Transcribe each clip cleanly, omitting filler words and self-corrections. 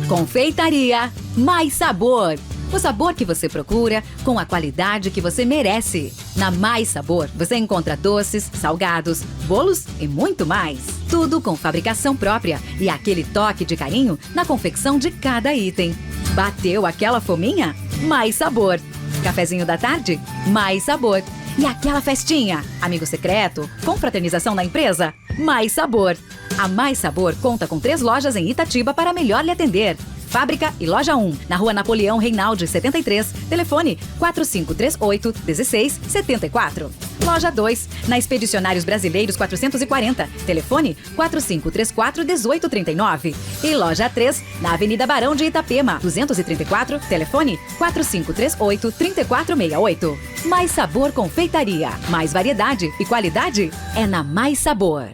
Confeitaria Mais Sabor. O sabor que você procura, com a qualidade que você merece. Na Mais Sabor, você encontra doces, salgados, bolos e muito mais. Tudo com fabricação própria e aquele toque de carinho na confecção de cada item. Bateu aquela fominha? Mais Sabor. Cafezinho da tarde? Mais Sabor. E aquela festinha? Amigo secreto? Confraternização na empresa? Mais Sabor. A Mais Sabor conta com 3 lojas em Itatiba para melhor lhe atender. Fábrica e Loja 1, na Rua Napoleão Reinaldi, 73, telefone 4538-1674. Loja 2, na Expedicionários Brasileiros 440, telefone 4534-1839. E Loja 3, na Avenida Barão de Itapema, 234, telefone 4538-3468. Mais Sabor Confeitaria. Mais variedade e qualidade é na Mais Sabor.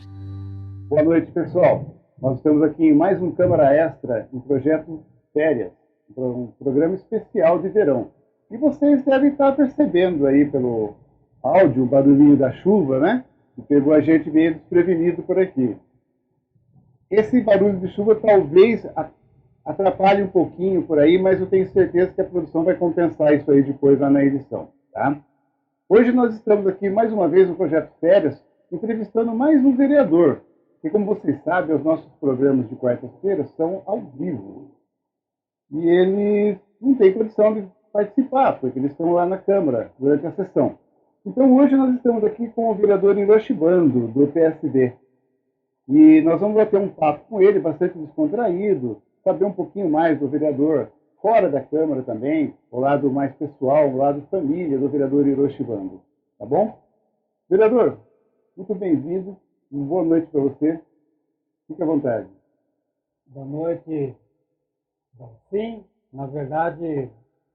Boa noite, pessoal. Nós estamos aqui em mais um Câmara Extra, um projeto Férias, um programa especial de verão. E vocês devem estar percebendo aí pelo áudio o barulhinho da chuva, né? Que pegou a gente meio desprevenido por aqui. Esse barulho de chuva talvez atrapalhe um pouquinho por aí, mas eu tenho certeza que a produção vai compensar isso aí depois lá na edição, tá? Hoje nós estamos aqui mais uma vez no Projeto Férias, entrevistando mais um vereador. E como vocês sabem, os nossos programas de quarta-feira são ao vivo. E eles não têm condição de participar, porque eles estão lá na Câmara durante a sessão. Então hoje nós estamos aqui com o vereador Hiroshi Bando, do PSD. E nós vamos bater um papo com ele, bastante descontraído, saber um pouquinho mais do vereador fora da Câmara também, o lado mais pessoal, o lado família do vereador Hiroshi Bando. Tá bom? Vereador, muito bem-vindo. Uma boa noite para você. Fique à vontade. Boa noite, Dalcin. Na verdade,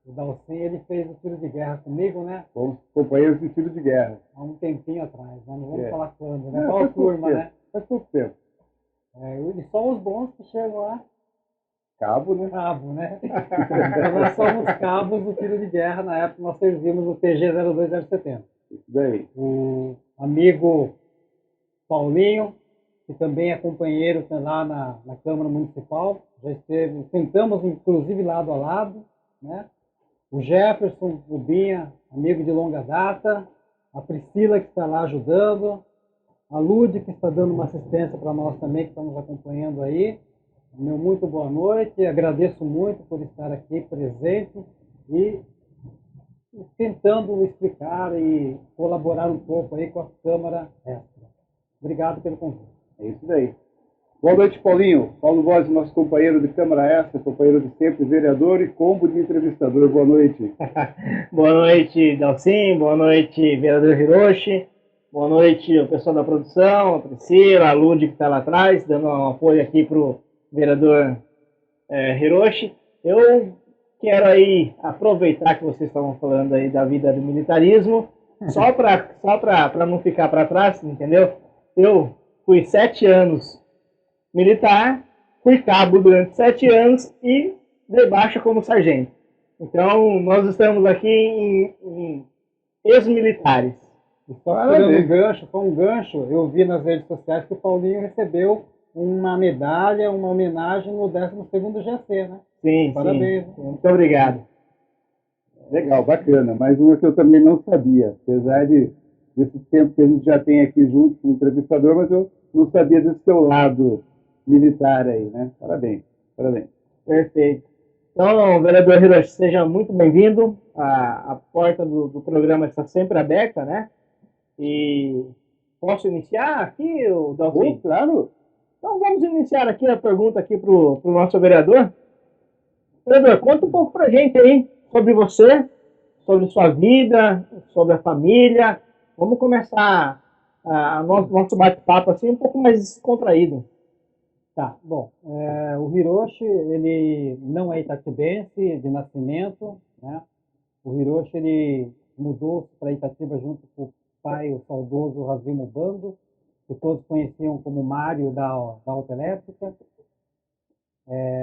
o Dalcin ele fez o tiro de guerra comigo, né? Fomos companheiros de tiro de guerra. Há um tempinho atrás, né? Não vamos falar quando, né? Não, Qual a turma, né? Faz pouco tempo. E só os bons que chegam lá. Cabo, né? Cabo, né? Então, nós somos cabos do tiro de guerra. Na época nós servíamos o TG 02070. Isso daí. O amigo Paulinho, que também é companheiro lá na Câmara Municipal, já esteve, sentamos inclusive lado a lado, né? O Jefferson, o Binha, amigo de longa data, a Priscila que está lá ajudando, a Lude que está dando uma assistência para nós também, que está nos acompanhando aí. Meu muito boa noite, agradeço muito por estar aqui presente e tentando explicar e colaborar um pouco aí com a Câmara Extra. Obrigado pelo convite. É isso daí. Boa noite, Paulinho. Paulo Voz, nosso companheiro de Câmara Extra, companheiro de sempre, vereador e combo de entrevistador. Boa noite. Boa noite, Dalcin. Boa noite, vereador Hiroshi. Boa noite, o pessoal da produção, a Priscila, a Lud que está lá atrás, dando um apoio aqui para o vereador Hiroshi. Eu quero aí aproveitar que vocês estavam falando aí da vida do militarismo, só para não ficar para trás, entendeu? Eu fui 7 anos militar, fui cabo durante 7 anos e de baixa como sargento. Então, nós estamos aqui em ex-militares. Só foi um gancho, eu vi nas redes sociais que o Paulinho recebeu uma medalha, uma homenagem no 12º GC, né? Sim, parabéns. Sim. Muito obrigado. Legal, bacana. Mais uma que eu também não sabia, apesar desse tempo que a gente já tem aqui junto com o entrevistador, mas eu não sabia desse seu lado militar aí, né? Parabéns, parabéns. Perfeito. Então, vereador Hiroshi, seja muito bem-vindo. A porta do programa está sempre aberta, né? E posso iniciar aqui, Dalcin? Claro. Então, vamos iniciar aqui a pergunta aqui para o nosso vereador. Vereador, conta um pouco para a gente aí sobre você, sobre sua vida, sobre a família. Vamos começar nosso bate-papo assim, um pouco mais descontraído. Tá, bom. O Hiroshi, ele não é itatibense de nascimento, né? O Hiroshi, ele mudou para Itatiba junto com o pai, o saudoso Razimo Bando, que todos conheciam como Mário da Autoelétrica.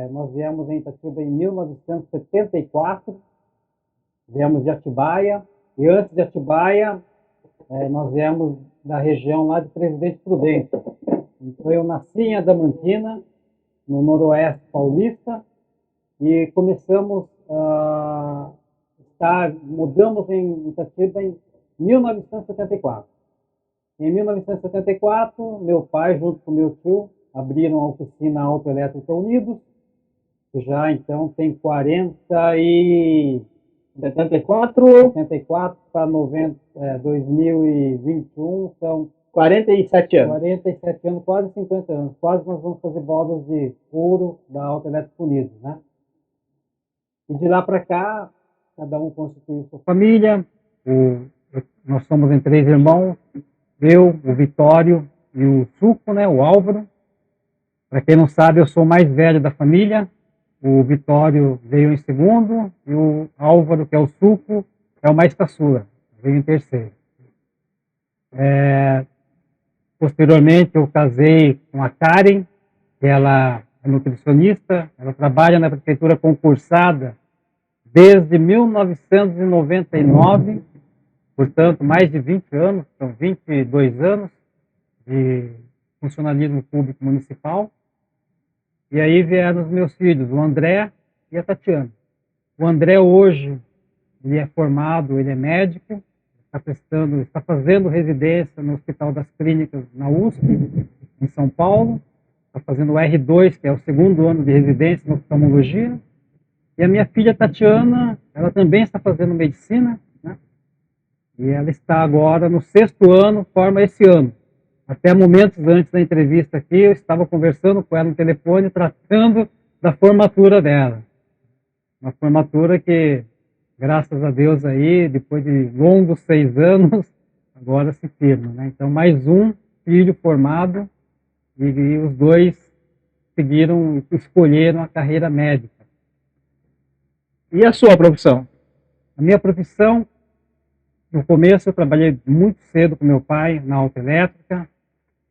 Nós viemos em Itatiba em 1974, viemos de Atibaia, e antes de Atibaia, nós viemos da região lá de Presidente Prudente. Então eu nasci em Adamantina, no noroeste paulista, e começamos mudamos em Itatiba em 1974. Em 1974, meu pai, junto com meu tio, abriram a oficina Autoelétrica Unidos, que já então tem 74 para 2021, são 47 anos. 47 anos, quase 50 anos. Quase nós vamos fazer bodas de ouro da Autoelétrica Unidos, né? E de lá para cá, cada um constituiu sua família. Nós somos em 3 irmãos, eu, o Vitório e o Suco, né, o Álvaro. Para quem não sabe, eu sou o mais velho da família. O Vitório veio em segundo e o Álvaro, que é o Suco, é o mais caçula, veio em terceiro. Posteriormente, eu casei com a Karen, que ela é nutricionista, ela trabalha na prefeitura concursada desde 1999, portanto, mais de 20 anos, são 22 anos de funcionalismo público municipal. E aí vieram os meus filhos, o André e a Tatiana. O André hoje, ele é formado, ele é médico, está fazendo residência no Hospital das Clínicas, na USP, em São Paulo, está fazendo o R2, que é o 2º ano de residência na oftalmologia. E a minha filha Tatiana, ela também está fazendo medicina, né? E ela está agora no 6º ano, forma esse ano. Até momentos antes da entrevista aqui, eu estava conversando com ela no telefone, tratando da formatura dela. Uma formatura que, graças a Deus aí, depois de longos 6 anos, agora se firma, né? Então, mais um filho formado, e os dois escolheram a carreira médica. E a sua profissão? A minha profissão, no começo eu trabalhei muito cedo com meu pai na autoelétrica.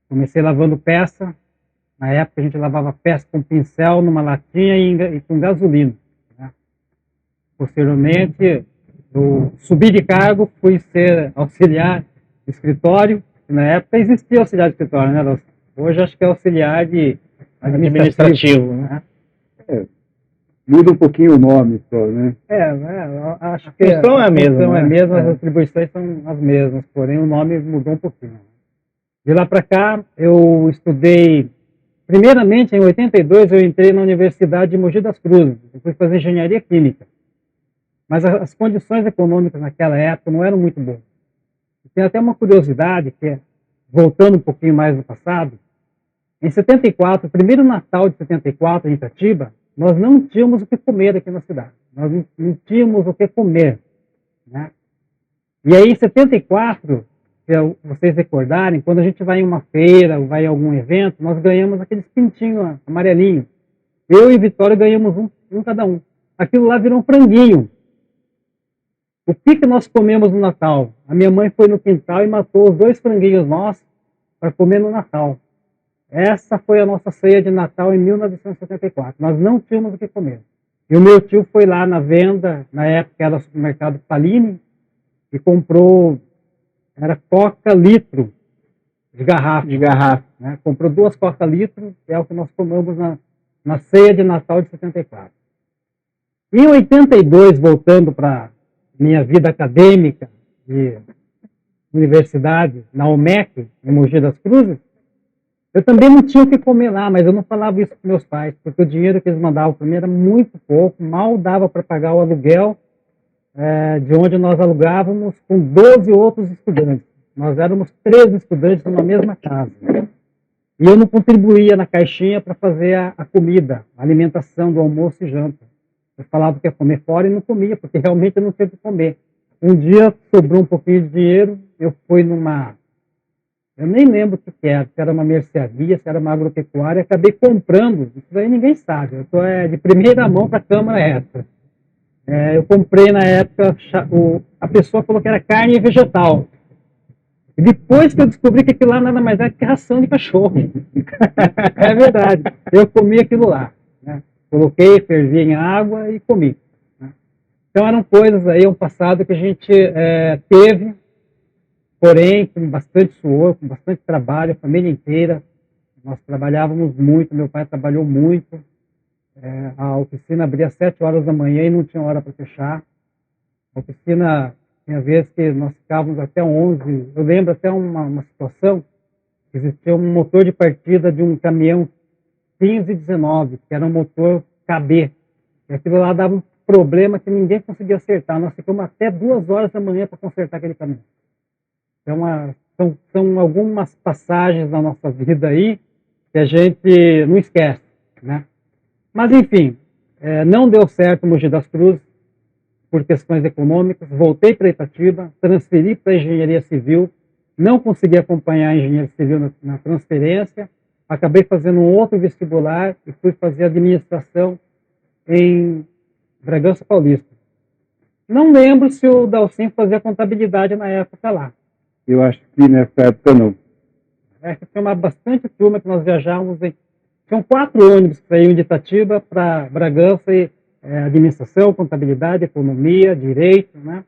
Comecei lavando peça. Na época a gente lavava peça com pincel numa latinha e com gasolina, né? Posteriormente eu subi de cargo, fui ser auxiliar de escritório. Na época existia auxiliar de escritório, né? Hoje acho que é auxiliar de administrativo, né? Muda um pouquinho o nome só, né? Acho que a função é a mesma, né? As atribuições são as mesmas, porém o nome mudou um pouquinho. De lá para cá, eu estudei, primeiramente em 82, eu entrei na Universidade de Mogi das Cruzes, eu fui fazer engenharia química. Mas as condições econômicas naquela época não eram muito boas. Tem até uma curiosidade, que é, voltando um pouquinho mais no passado, em 74, primeiro Natal de 74, em Itatiba, nós não tínhamos o que comer aqui na cidade. Nós não tínhamos o que comer, né? E aí, em 74, se vocês recordarem, quando a gente vai em uma feira ou vai em algum evento, nós ganhamos aqueles pintinhos amarelinhos. Eu e Vitória ganhamos um cada um. Aquilo lá virou um franguinho. O que nós comemos no Natal? A minha mãe foi no quintal e matou os 2 franguinhos nossos para comer no Natal. Essa foi a nossa ceia de Natal em 1974. Nós não tínhamos o que comer. E o meu tio foi lá na venda, na época era o supermercado Palini, e comprou, era Coca litro de garrafa. Né? Comprou 2 Coca litro, que é o que nós tomamos na ceia de Natal de 74. Em 82, voltando para minha vida acadêmica de universidade, na UMEC, em Mogi das Cruzes, eu também não tinha o que comer lá, mas eu não falava isso para meus pais, porque o dinheiro que eles mandavam para mim era muito pouco, mal dava para pagar o aluguel de onde nós alugávamos com 12 outros estudantes. Nós éramos 13 estudantes numa mesma casa. E eu não contribuía na caixinha para fazer a comida, a alimentação do almoço e janta. Eu falava que ia comer fora e não comia, porque realmente eu não tinha o que comer. Um dia sobrou um pouquinho de dinheiro, eu fui eu nem lembro o que era, se era uma mercearia, se era uma agropecuária, acabei comprando, isso aí ninguém sabe, eu estou de primeira mão para a Câmara essa. Eu comprei na época, a pessoa falou que era carne vegetal. E depois que eu descobri que aquilo lá nada mais é que ração de cachorro. É verdade, eu comi aquilo lá, né? Coloquei, fervi em água e comi, né? Então eram coisas aí, um passado que a gente teve, porém com bastante suor, com bastante trabalho, a família inteira. Nós trabalhávamos muito, meu pai trabalhou muito. A oficina abria às 7 horas da manhã e não tinha hora para fechar. A oficina, tinha vezes que nós ficávamos até 11. Eu lembro até uma situação, que existia um motor de partida de um caminhão 1519, que era um motor KB. E aquilo lá dava um problema que ninguém conseguia acertar. Nós ficamos até 2 horas da manhã para consertar aquele caminhão. Então, são algumas passagens da nossa vida aí que a gente não esquece, né? Mas, enfim, não deu certo o Mogi das Cruzes por questões econômicas. Voltei para Itatiba, transferi para a engenharia civil, não consegui acompanhar a engenharia civil na transferência, acabei fazendo um outro vestibular e fui fazer administração em Bragança Paulista. Não lembro se o Dalcin fazia contabilidade na época lá. Eu acho que nessa época não. Tinha bastante turma que nós viajávamos. Tinham 4 ônibus que saíam de Itatiba para Bragança, e administração, contabilidade, economia, direito, né?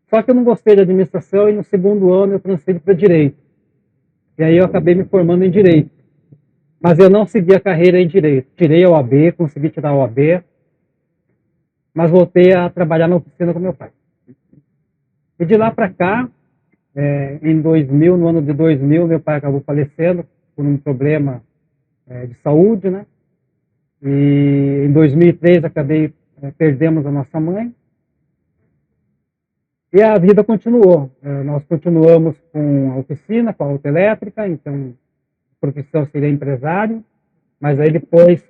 Só que eu não gostei de administração e no segundo ano eu transferi para direito. E aí eu acabei me formando em direito. Mas eu não segui a carreira em direito. Tirei a OAB, consegui tirar a OAB, mas voltei a trabalhar na oficina com meu pai. E de lá para cá, em 2000, no ano de 2000, meu pai acabou falecendo por um problema de saúde, né? E em 2003 perdemos a nossa mãe. E a vida continuou. Nós continuamos com a oficina, com a autoelétrica, então a profissão seria empresário, mas aí depois,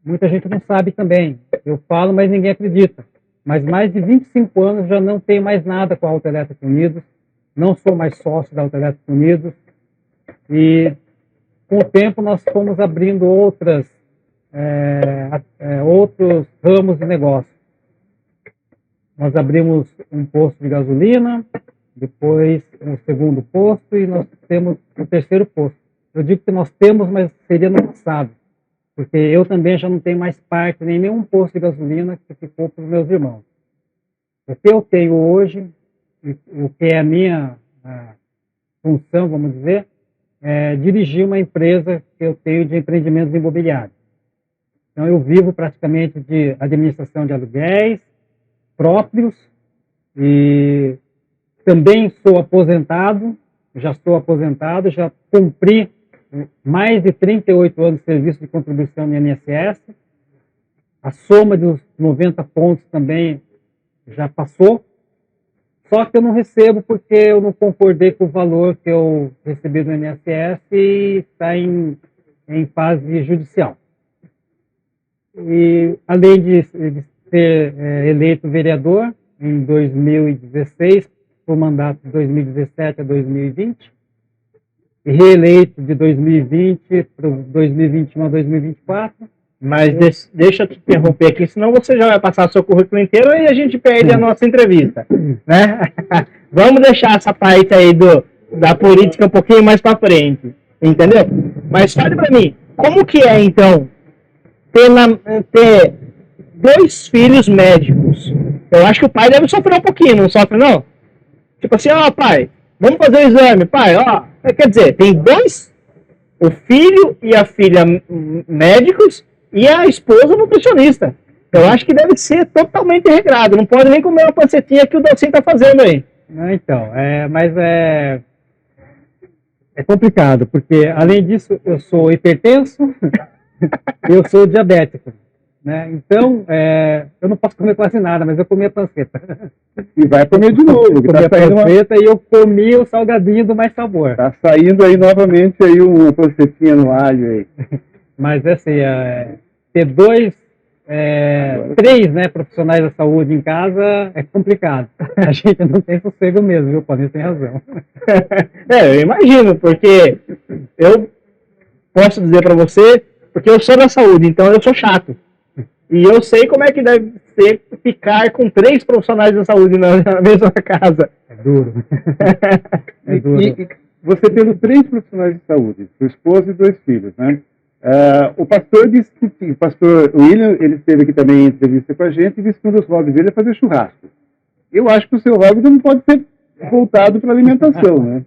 muita gente não sabe também. Eu falo, mas ninguém acredita. Mas mais de 25 anos já não tenho mais nada com a Autoelétrica Unidos, não sou mais sócio da Autoelétrica Unidos, e com o tempo nós fomos abrindo outros ramos de negócio. Nós abrimos um posto de gasolina, depois um segundo posto e nós temos o terceiro posto. Eu digo que nós temos, mas seria no passado, porque eu também já não tenho mais parte em nenhum posto de gasolina que ficou para os meus irmãos. O que eu tenho hoje, o que é a minha função, vamos dizer, é dirigir uma empresa que eu tenho de empreendimentos imobiliários. Então eu vivo praticamente de administração de aluguéis próprios e também sou aposentado, já cumpri mais de 38 anos de serviço de contribuição no INSS, a soma dos 90 pontos também já passou, só que eu não recebo porque eu não concordei com o valor que eu recebi do INSS e está em fase judicial. E além de ser eleito vereador em 2016, por mandato de 2017 a 2020, e reeleito de 2020 para 2021 a 2024. Mas deixa eu te interromper aqui, senão você já vai passar o seu currículo inteiro e a gente perde a nossa entrevista, né? Vamos deixar essa parte aí da política um pouquinho mais para frente, entendeu? Mas fale para mim, como que é então ter 2 filhos médicos? Eu acho que o pai deve sofrer um pouquinho, não sofre não? Tipo assim, ó pai, vamos fazer o exame, pai, ó. Quer dizer, tem 2, o filho e a filha médicos e a esposa nutricionista. Eu acho que deve ser totalmente regrado, não pode nem comer uma pancetinha que o Dalcin está fazendo aí. Então, mas é complicado, porque além disso eu sou hipertenso, eu sou diabético, né? Então, eu não posso comer quase nada, mas eu comi a panceta. E vai comer de novo. Eu comi a panceta e eu comi o salgadinho do Mais Sabor. Tá saindo aí novamente aí uma pancetinha no alho aí. Mas assim, ter 3, né, profissionais da saúde em casa é complicado. A gente não tem sossego mesmo, viu? Paulinho tem razão. Eu imagino, porque eu posso dizer para você, porque eu sou da saúde, então eu sou chato. E eu sei como é que deve ser ficar com 3 profissionais da saúde na mesma casa. É duro. É duro. E você tendo 3 profissionais de saúde, sua esposa e 2 filhos, né? O pastor disse que o pastor William, ele esteve aqui também em entrevista com a gente e disse que um dos hobbies dele é fazer churrasco. Eu acho que o seu hobby não pode ser voltado para alimentação, né?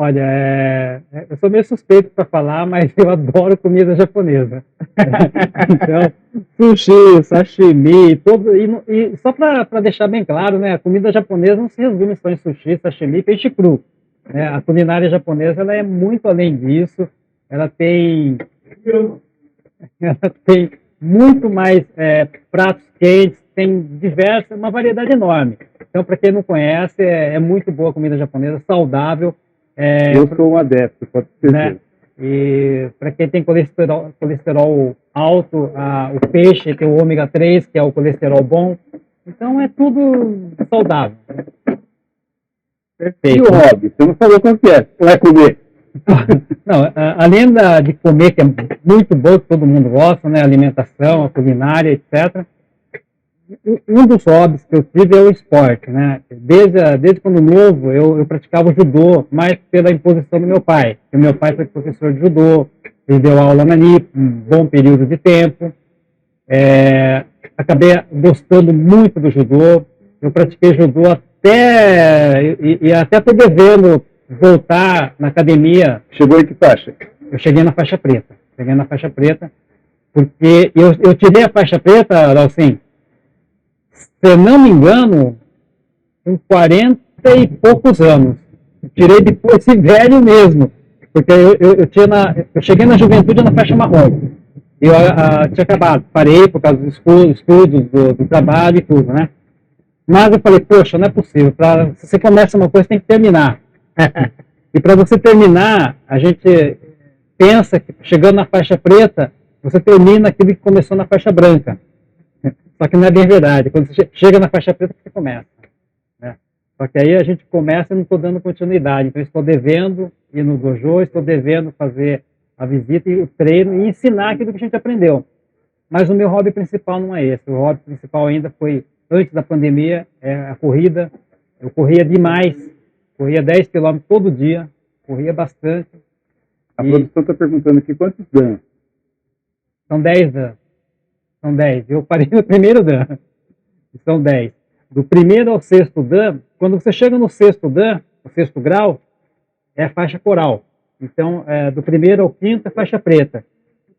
Olha, eu sou meio suspeito para falar, mas eu adoro comida japonesa. Então, sushi, sashimi, e só para deixar bem claro, né, a comida japonesa não se resume só em sushi, sashimi e peixe cru. Né? A culinária japonesa ela é muito além disso, ela tem muito mais pratos quentes, tem uma variedade enorme. Então, para quem não conhece, é muito boa a comida japonesa, saudável. Eu sou um adepto, pode ser. Né? E para quem tem colesterol alto, o peixe tem o ômega 3, que é o colesterol bom. Então é tudo saudável. Perfeito. E o hobby? Você não falou qual que é? Vai comer? Não, além de comer, que é muito bom, que todo mundo gosta, né? Alimentação, a culinária, etc. Um dos hobbies que eu tive é o esporte, né? Desde quando novo, eu praticava o judô, mais pela imposição do meu pai. O meu pai foi professor de judô, ele deu aula na NIP, um bom período de tempo. Acabei gostando muito do judô. Eu pratiquei judô até tô devendo voltar na academia. Chegou em que faixa? Eu cheguei na faixa preta. Porque eu tirei a faixa preta, Dalcin, se eu não me engano, com 40 e poucos anos. Tirei depois esse velho mesmo. Porque eu cheguei na juventude na faixa marrom. Eu tinha acabado, parei por causa dos estudos, do trabalho e tudo, né? Mas eu falei, poxa, não é possível. Se você começa uma coisa, tem que terminar. E para você terminar, a gente pensa que chegando na faixa preta, você termina aquilo que começou na faixa branca. Só que não é bem verdade. Quando você chega na faixa preta, você começa. Né? Só que aí a gente começa e não estou dando continuidade. Então, estou devendo ir no dojo, estou devendo fazer a visita e o treino e ensinar aquilo que a gente aprendeu. Mas o meu hobby principal não é esse. O hobby principal ainda foi, antes da pandemia, a corrida. Eu corria demais. Corria 10 km todo dia. Corria bastante. A produção está perguntando aqui quantos dan? São 10 dan. São 10. Eu parei no primeiro dan. São 10. Do primeiro ao sexto dan, quando você chega no sexto dan, o sexto grau, é a faixa coral. Então, do primeiro ao quinto é faixa preta.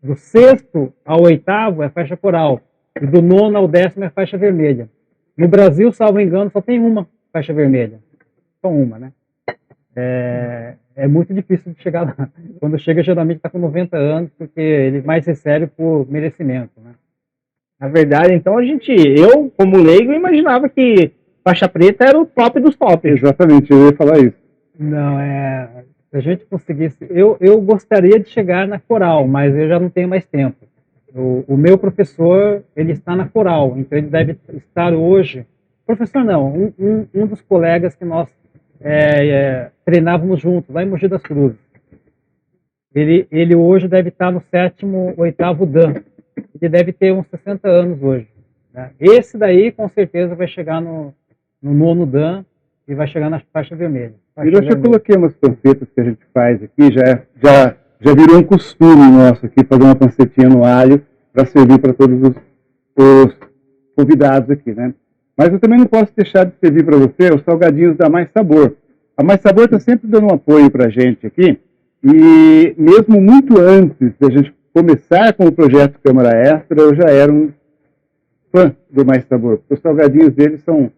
Do sexto ao oitavo é faixa coral. E do nono ao décimo é faixa vermelha. No Brasil, salvo engano, só tem uma faixa vermelha. Só uma, né? É muito difícil de chegar lá. Quando chega, geralmente está com 90 anos, porque ele mais recebe por merecimento, né? Na verdade, então, eu, como leigo, imaginava que faixa preta era o top dos tops. Exatamente, eu ia falar isso. Não, se a gente conseguisse... Eu gostaria de chegar na coral, mas eu já não tenho mais tempo. O meu professor, ele está na coral, então ele deve estar hoje... Professor não, um dos colegas que nós treinávamos juntos, lá em Mogi das Cruzes. Ele hoje deve estar no 7º, 8º dan. Ele deve ter uns 60 anos hoje. Né? Esse daí, com certeza, vai chegar no 9º dan e vai chegar na faixa vermelha. Eu coloquei umas pancetas que a gente faz aqui, já virou um costume nosso aqui, fazer uma pancetinha no alho para servir para todos os convidados aqui, né? Mas eu também não posso deixar de servir para você os salgadinhos da Mais Sabor. A Mais Sabor está sempre dando um apoio para a gente aqui, e mesmo muito antes da gente começar com o projeto Câmara Extra, eu já era um fã do Mais Sabor, porque os salgadinhos deles são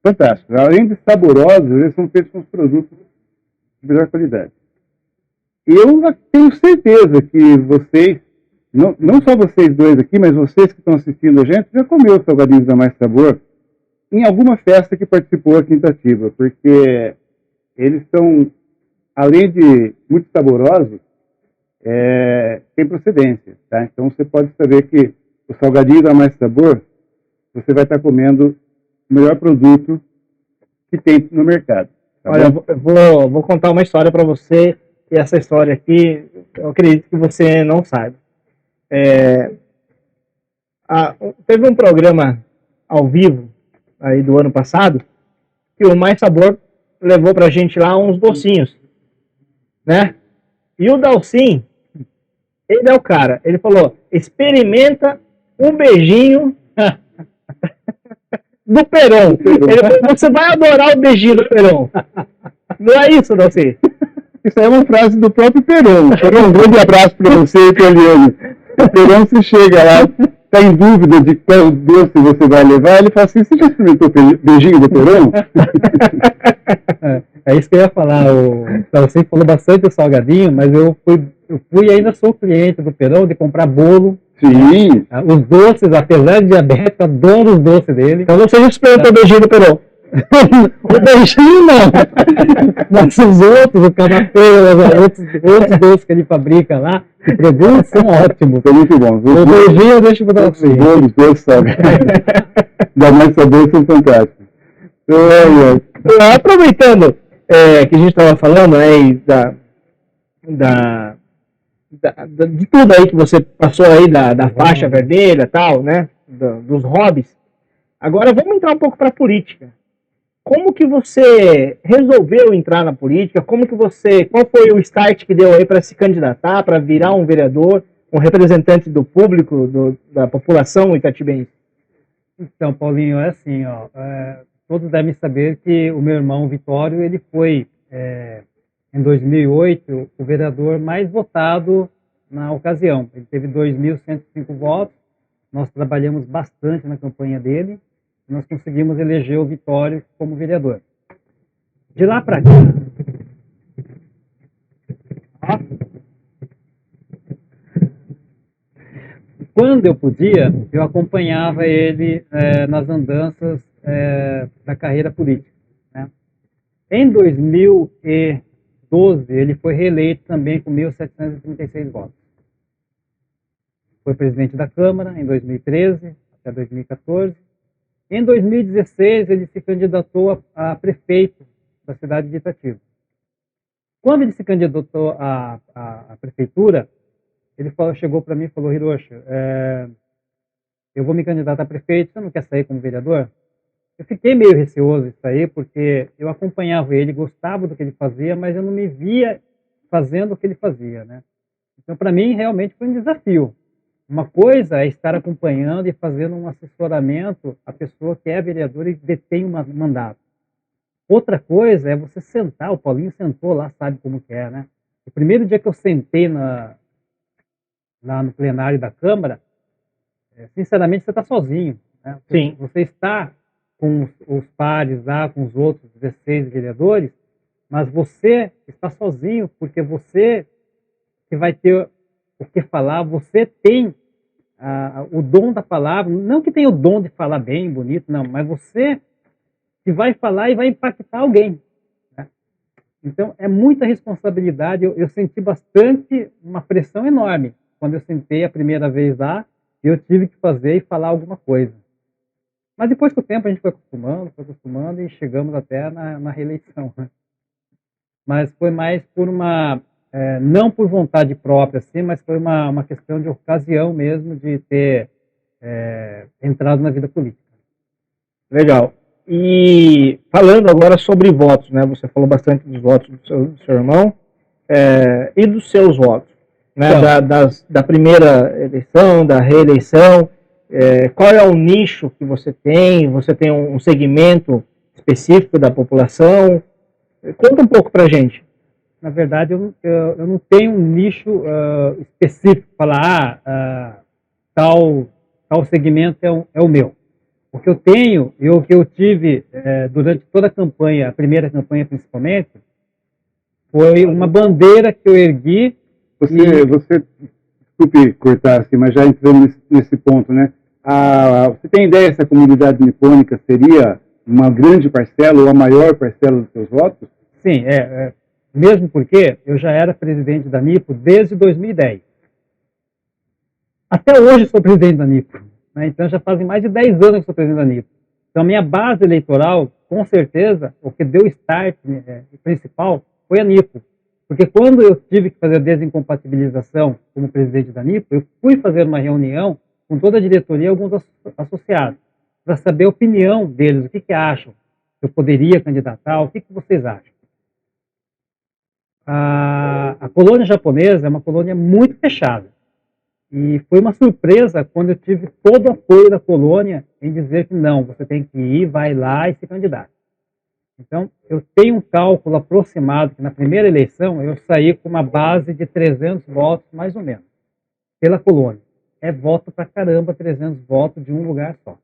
fantásticos. Além de saborosos, eles são feitos com os produtos de melhor qualidade. E eu tenho certeza que vocês, não só vocês dois aqui, mas vocês que estão assistindo a gente, já comeu os salgadinhos da Mais Sabor em alguma festa que participou aqui em Itatiba, porque eles são, além de muito saborosos, tem procedência, tá? Então você pode saber que o salgadinho da Mais Sabor, você vai estar comendo o melhor produto que tem no mercado. Tá? Olha, eu vou contar uma história para você, e essa história aqui, eu acredito que você não sabe. Teve um programa ao vivo, aí do ano passado, que o Mais Sabor levou pra gente lá uns docinhos, né? E o Dalcin, ele é o cara, ele falou, experimenta um beijinho do Perón. Ele falou, você vai adorar o beijinho do Perón. Não é isso, Dalcin? Isso aí é uma frase do próprio Perón. Perón, um grande abraço para você, italiano. O Perón, se chega lá, está em dúvida de qual doce você vai levar, ele fala assim, você já experimentou o beijinho do Perón? É isso que eu ia falar. Você falou bastante do salgadinho, mas eu fui e ainda sou cliente do Perón de comprar bolo. Sim. Os doces, apesar de diabético, adoro os doces dele. Então você já experimentou o beijinho do Perón? O beijinho não. Mas os outros, o canapé, outros doces que ele fabrica lá, que produz, são ótimos. São muito bons. O beijinho eu deixo para você. Os bolos todos, sabe? Da mais sabor são fantásticos. Aproveitando que a gente estava falando aí de tudo aí que você passou aí da faixa vermelha e tal, né? Dos hobbies. Agora vamos entrar um pouco para a política. Como que você resolveu entrar na política? Qual foi o start que deu aí para se candidatar, para virar um vereador, um representante do público, da população itatibense? Então, Paulinho, é assim, ó, todos devem saber que o meu irmão Vitório, ele foi, em 2008, o vereador mais votado na ocasião. Ele teve 2.105 votos, nós trabalhamos bastante na campanha dele, nós conseguimos eleger o Vitório como vereador. De lá para cá, quando eu podia, eu acompanhava ele nas andanças da carreira política, né? Em 2012, ele foi reeleito também com 1.736 votos. Foi presidente da Câmara em 2013 até 2014. Em 2016, ele se candidatou a prefeito da cidade de Itatiba. Quando ele se candidatou à prefeitura, ele chegou para mim e falou: Hiroshi, eu vou me candidatar a prefeito, você não quer sair como vereador? Eu fiquei meio receoso de sair, porque eu acompanhava ele, gostava do que ele fazia, mas eu não me via fazendo o que ele fazia, né? Então, para mim, realmente foi um desafio. Uma coisa é estar acompanhando e fazendo um assessoramento à pessoa que é vereadora e detém um mandato. Outra coisa é você sentar, o Paulinho sentou lá, sabe como que é, né? O primeiro dia que eu sentei lá no plenário da Câmara, sinceramente, você está sozinho, né? Sim. Você está com os pares lá, com os outros 16 vereadores, mas você está sozinho, porque você que vai ter o que falar, você tem o dom da palavra, não que tenha o dom de falar bem, bonito, não, mas você que vai falar e vai impactar alguém, né? Então, é muita responsabilidade, eu senti bastante, uma pressão enorme, quando eu sentei a primeira vez lá, eu tive que fazer e falar alguma coisa. Mas depois com o tempo a gente foi acostumando e chegamos até na reeleição, né? Mas foi mais por não por vontade própria, assim, mas foi uma questão de ocasião mesmo de ter entrado na vida política. Legal. E falando agora sobre votos, né? Você falou bastante dos votos do seu irmão e dos seus votos, né? Então, da primeira eleição, da reeleição. Qual é o nicho que você tem? Você tem um segmento específico da população? Conta um pouco pra gente. Na verdade, eu não tenho um nicho específico, falar, tal segmento é o meu. O que eu tenho, e o que eu tive durante toda a campanha, a primeira campanha principalmente, foi uma bandeira que eu ergui. Você desculpe cortar assim, mas já entrando nesse ponto, né? Você tem ideia se a comunidade nipônica seria uma grande parcela ou a maior parcela dos seus votos? Sim, mesmo porque eu já era presidente da NIPO desde 2010. Até hoje sou presidente da NIPO, né? Então já fazem mais de 10 anos que sou presidente da NIPO. Então a minha base eleitoral, com certeza, o que deu start principal foi a NIPO. Porque quando eu tive que fazer a desincompatibilização como presidente da NIPO, eu fui fazer uma reunião com toda a diretoria e alguns associados, para saber a opinião deles, o que acham, eu poderia candidatar, o que vocês acham. A colônia japonesa é uma colônia muito fechada. E foi uma surpresa quando eu tive todo o apoio da colônia em dizer que não, você tem que ir, vai lá e se candidata. Então, eu tenho um cálculo aproximado que na primeira eleição eu saí com uma base de 300 votos, mais ou menos, pela colônia. É voto pra caramba, 300 votos de um lugar só.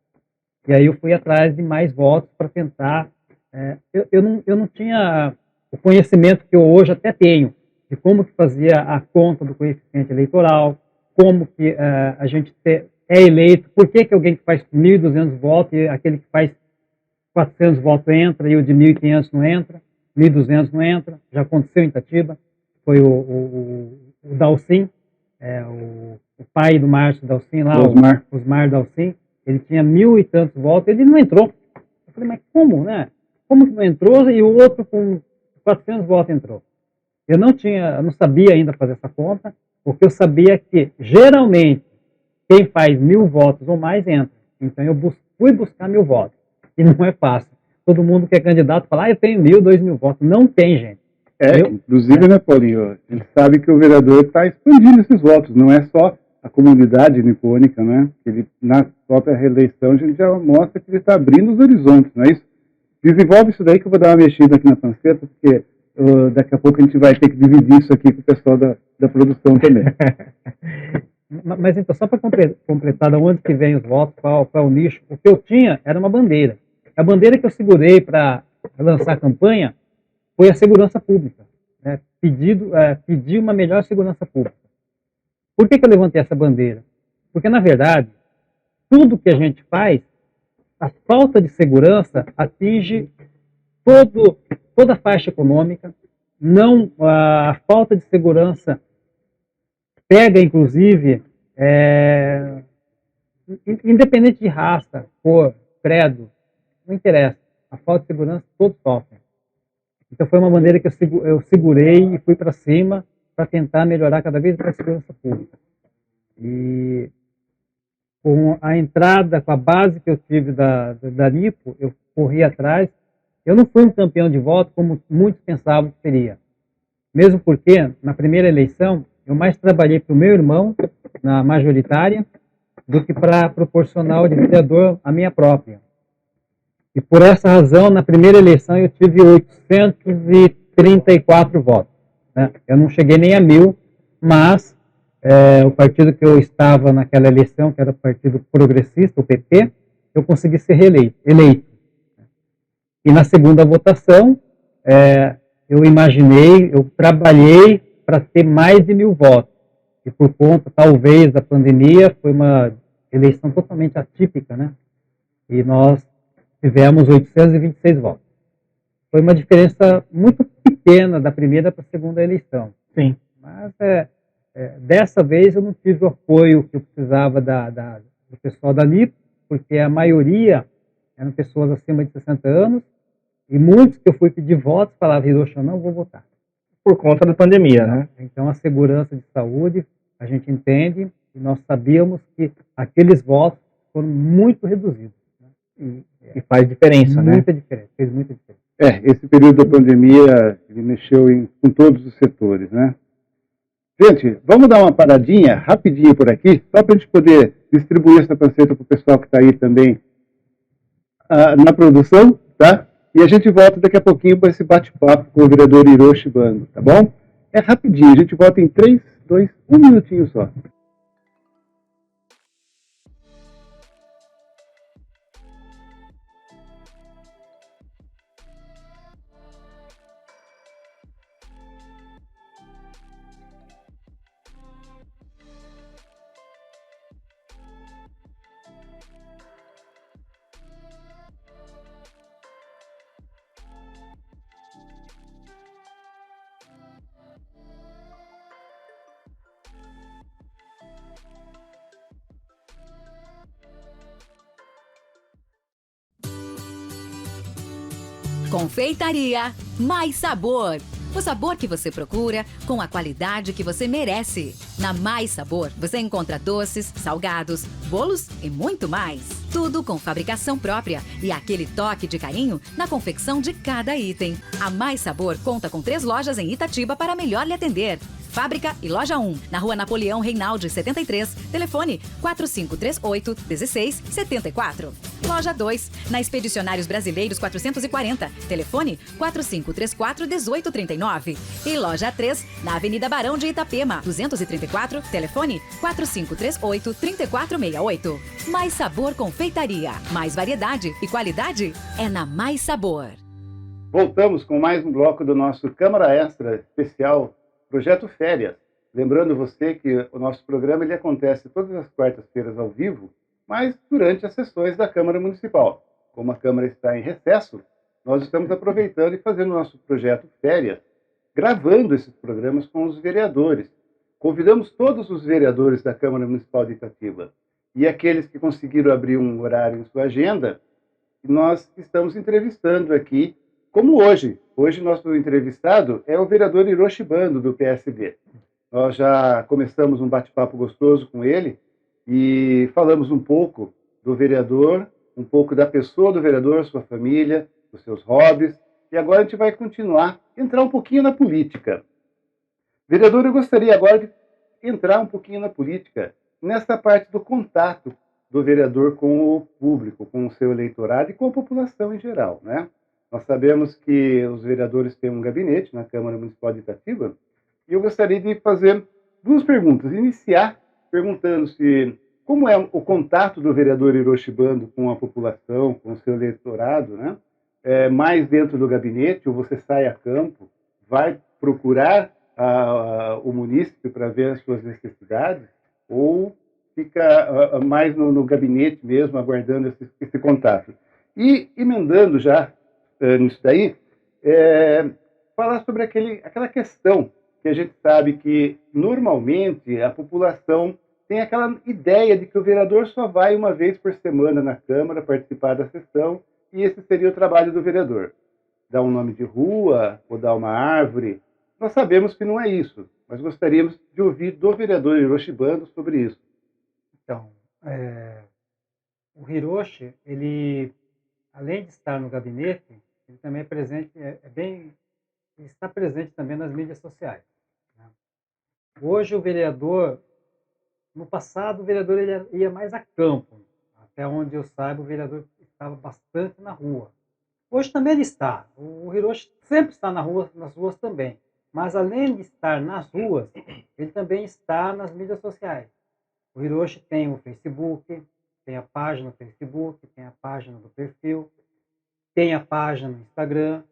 E aí eu fui atrás de mais votos para tentar. Eu não tinha o conhecimento que eu hoje até tenho, de como que fazia a conta do coeficiente eleitoral, como que a gente é eleito, por que alguém que faz 1.200 votos e aquele que faz 400 votos entra e o de 1.500 não entra, 1.200 não entra. Já aconteceu em Itatiba, foi o Dalcin, o pai do Márcio Dalcin lá, o Osmar Dalcin, ele tinha 1.000 e tantos votos, ele não entrou. Eu falei, mas como, né? Como que não entrou e o outro com 400 votos entrou? Eu não sabia ainda fazer essa conta, porque eu sabia que, geralmente, quem faz 1.000 votos ou mais entra. Então, eu fui buscar 1.000 votos. E não é fácil. Todo mundo que é candidato fala, eu tenho 1.000, 2.000 votos. Não tem, gente. Inclusive, né, Paulinho, ele sabe que o vereador está expandindo esses votos, não é só a comunidade nipônica, né? Ele, na própria reeleição, a gente já mostra que ele está abrindo os horizontes, não é isso? Desenvolve isso daí que eu vou dar uma mexida aqui na panceta, porque daqui a pouco a gente vai ter que dividir isso aqui com o pessoal da produção também. Mas então, só para completar de onde que vem os votos, qual é o nicho, o que eu tinha era uma bandeira. A bandeira que eu segurei para lançar a campanha foi a segurança pública, né? Pedir uma melhor segurança pública. Por que eu levantei essa bandeira? Porque, na verdade, tudo que a gente faz, a falta de segurança atinge toda a faixa econômica, a falta de segurança pega, inclusive, independente de raça, cor, credo, não interessa. A falta de segurança todos sofrem. Então foi uma maneira que eu segurei e fui para cima para tentar melhorar cada vez mais a segurança pública. E com a entrada, com a base que eu tive da Nipo, eu corri atrás. Eu não fui um campeão de voto como muitos pensavam que seria. Mesmo porque, na primeira eleição, eu mais trabalhei para o meu irmão, na majoritária, do que para proporcional de vereador a minha própria. E por essa razão, na primeira eleição, eu tive 834 votos. Né? Eu não cheguei nem a 1.000, mas o partido que eu estava naquela eleição, que era o Partido Progressista, o PP, eu consegui ser eleito. E na segunda votação, eu trabalhei para ter mais de 1.000 votos. E por conta, talvez, da pandemia, foi uma eleição totalmente atípica, né? E nós tivemos 826 votos. Foi uma diferença muito pequena da primeira para a segunda eleição. Sim. Mas dessa vez eu não tive o apoio que eu precisava do pessoal da NIP, porque a maioria eram pessoas acima de 60 anos, e muitos que eu fui pedir votos falavam, Hiroshi, eu não vou votar. Por conta da pandemia, né? Então a segurança de saúde, a gente entende, e nós sabíamos que aqueles votos foram muito reduzidos. Né? E faz diferença, né? Muita diferença, fez muita diferença. Esse período da pandemia, ele mexeu com todos os setores, né? Gente, vamos dar uma paradinha rapidinho por aqui, só para a gente poder distribuir essa panceta para o pessoal que está aí também na produção, tá? E a gente volta daqui a pouquinho para esse bate-papo com o vereador Hiroshi Bando, tá bom? É rapidinho, a gente volta em 3, 2, 1 minutinho só. Confeitaria Mais Sabor. O sabor que você procura com a qualidade que você merece. Na Mais Sabor, você encontra doces, salgados, bolos e muito mais. Tudo com fabricação própria e aquele toque de carinho na confecção de cada item. A Mais Sabor conta com 3 lojas em Itatiba para melhor lhe atender. Fábrica e Loja 1, na Rua Napoleão Reinaldi 73, telefone 4538-1674. Loja 2, na Expedicionários Brasileiros 440, telefone 4534-1839. E Loja 3, na Avenida Barão de Itapema, 234, telefone 4538-3468. Mais Sabor Confeitaria, mais variedade e qualidade é na Mais Sabor. Voltamos com mais um bloco do nosso Câmara Extra especial Projeto Férias. Lembrando você que o nosso programa ele acontece todas as quartas-feiras ao vivo, mas durante as sessões da Câmara Municipal. Como a Câmara está em recesso, nós estamos aproveitando e fazendo o nosso projeto Férias, gravando esses programas com os vereadores. Convidamos todos os vereadores da Câmara Municipal de Itatiba e aqueles que conseguiram abrir um horário em sua agenda, nós estamos entrevistando aqui, como hoje. Hoje nosso entrevistado é o vereador Hiroshi Bando, do PSB. Nós já começamos um bate-papo gostoso com ele e falamos um pouco do vereador, um pouco da pessoa do vereador, sua família, os seus hobbies. E agora a gente vai continuar, entrar um pouquinho na política. Vereador, eu gostaria agora de entrar um pouquinho na política, nessa parte do contato do vereador com o público, com o seu eleitorado e com a população em geral, né? Nós sabemos que os vereadores têm um gabinete na Câmara Municipal de Itatiba e eu gostaria de fazer duas perguntas. Iniciar perguntando se como é o contato do vereador Hiroshi Bando com a população, com o seu eleitorado, né? Mais dentro do gabinete, ou você sai a campo, vai procurar o munícipe para ver as suas necessidades, ou fica mais no gabinete mesmo, aguardando esse contato. E, emendando já nisso daí, falar sobre aquela questão que a gente sabe que, normalmente, a população tem aquela ideia de que o vereador só vai uma vez por semana na Câmara participar da sessão, e esse seria o trabalho do vereador. Dar um nome de rua, ou dar uma árvore. Nós sabemos que não é isso, mas gostaríamos de ouvir do vereador Hiroshi Bando sobre isso. Então, o Hiroshi, ele, além de estar no gabinete, ele também é presente, ele está presente também nas mídias sociais, né? Hoje o vereador, no passado o vereador ele ia mais a campo, até onde eu saiba o vereador estava bastante na rua. Hoje também ele está, o Hiroshi sempre está nas ruas também, mas além de estar nas ruas, ele também está nas mídias sociais. O Hiroshi tem o Facebook, tem a página no Facebook, tem a página do perfil, tem a página no Instagram,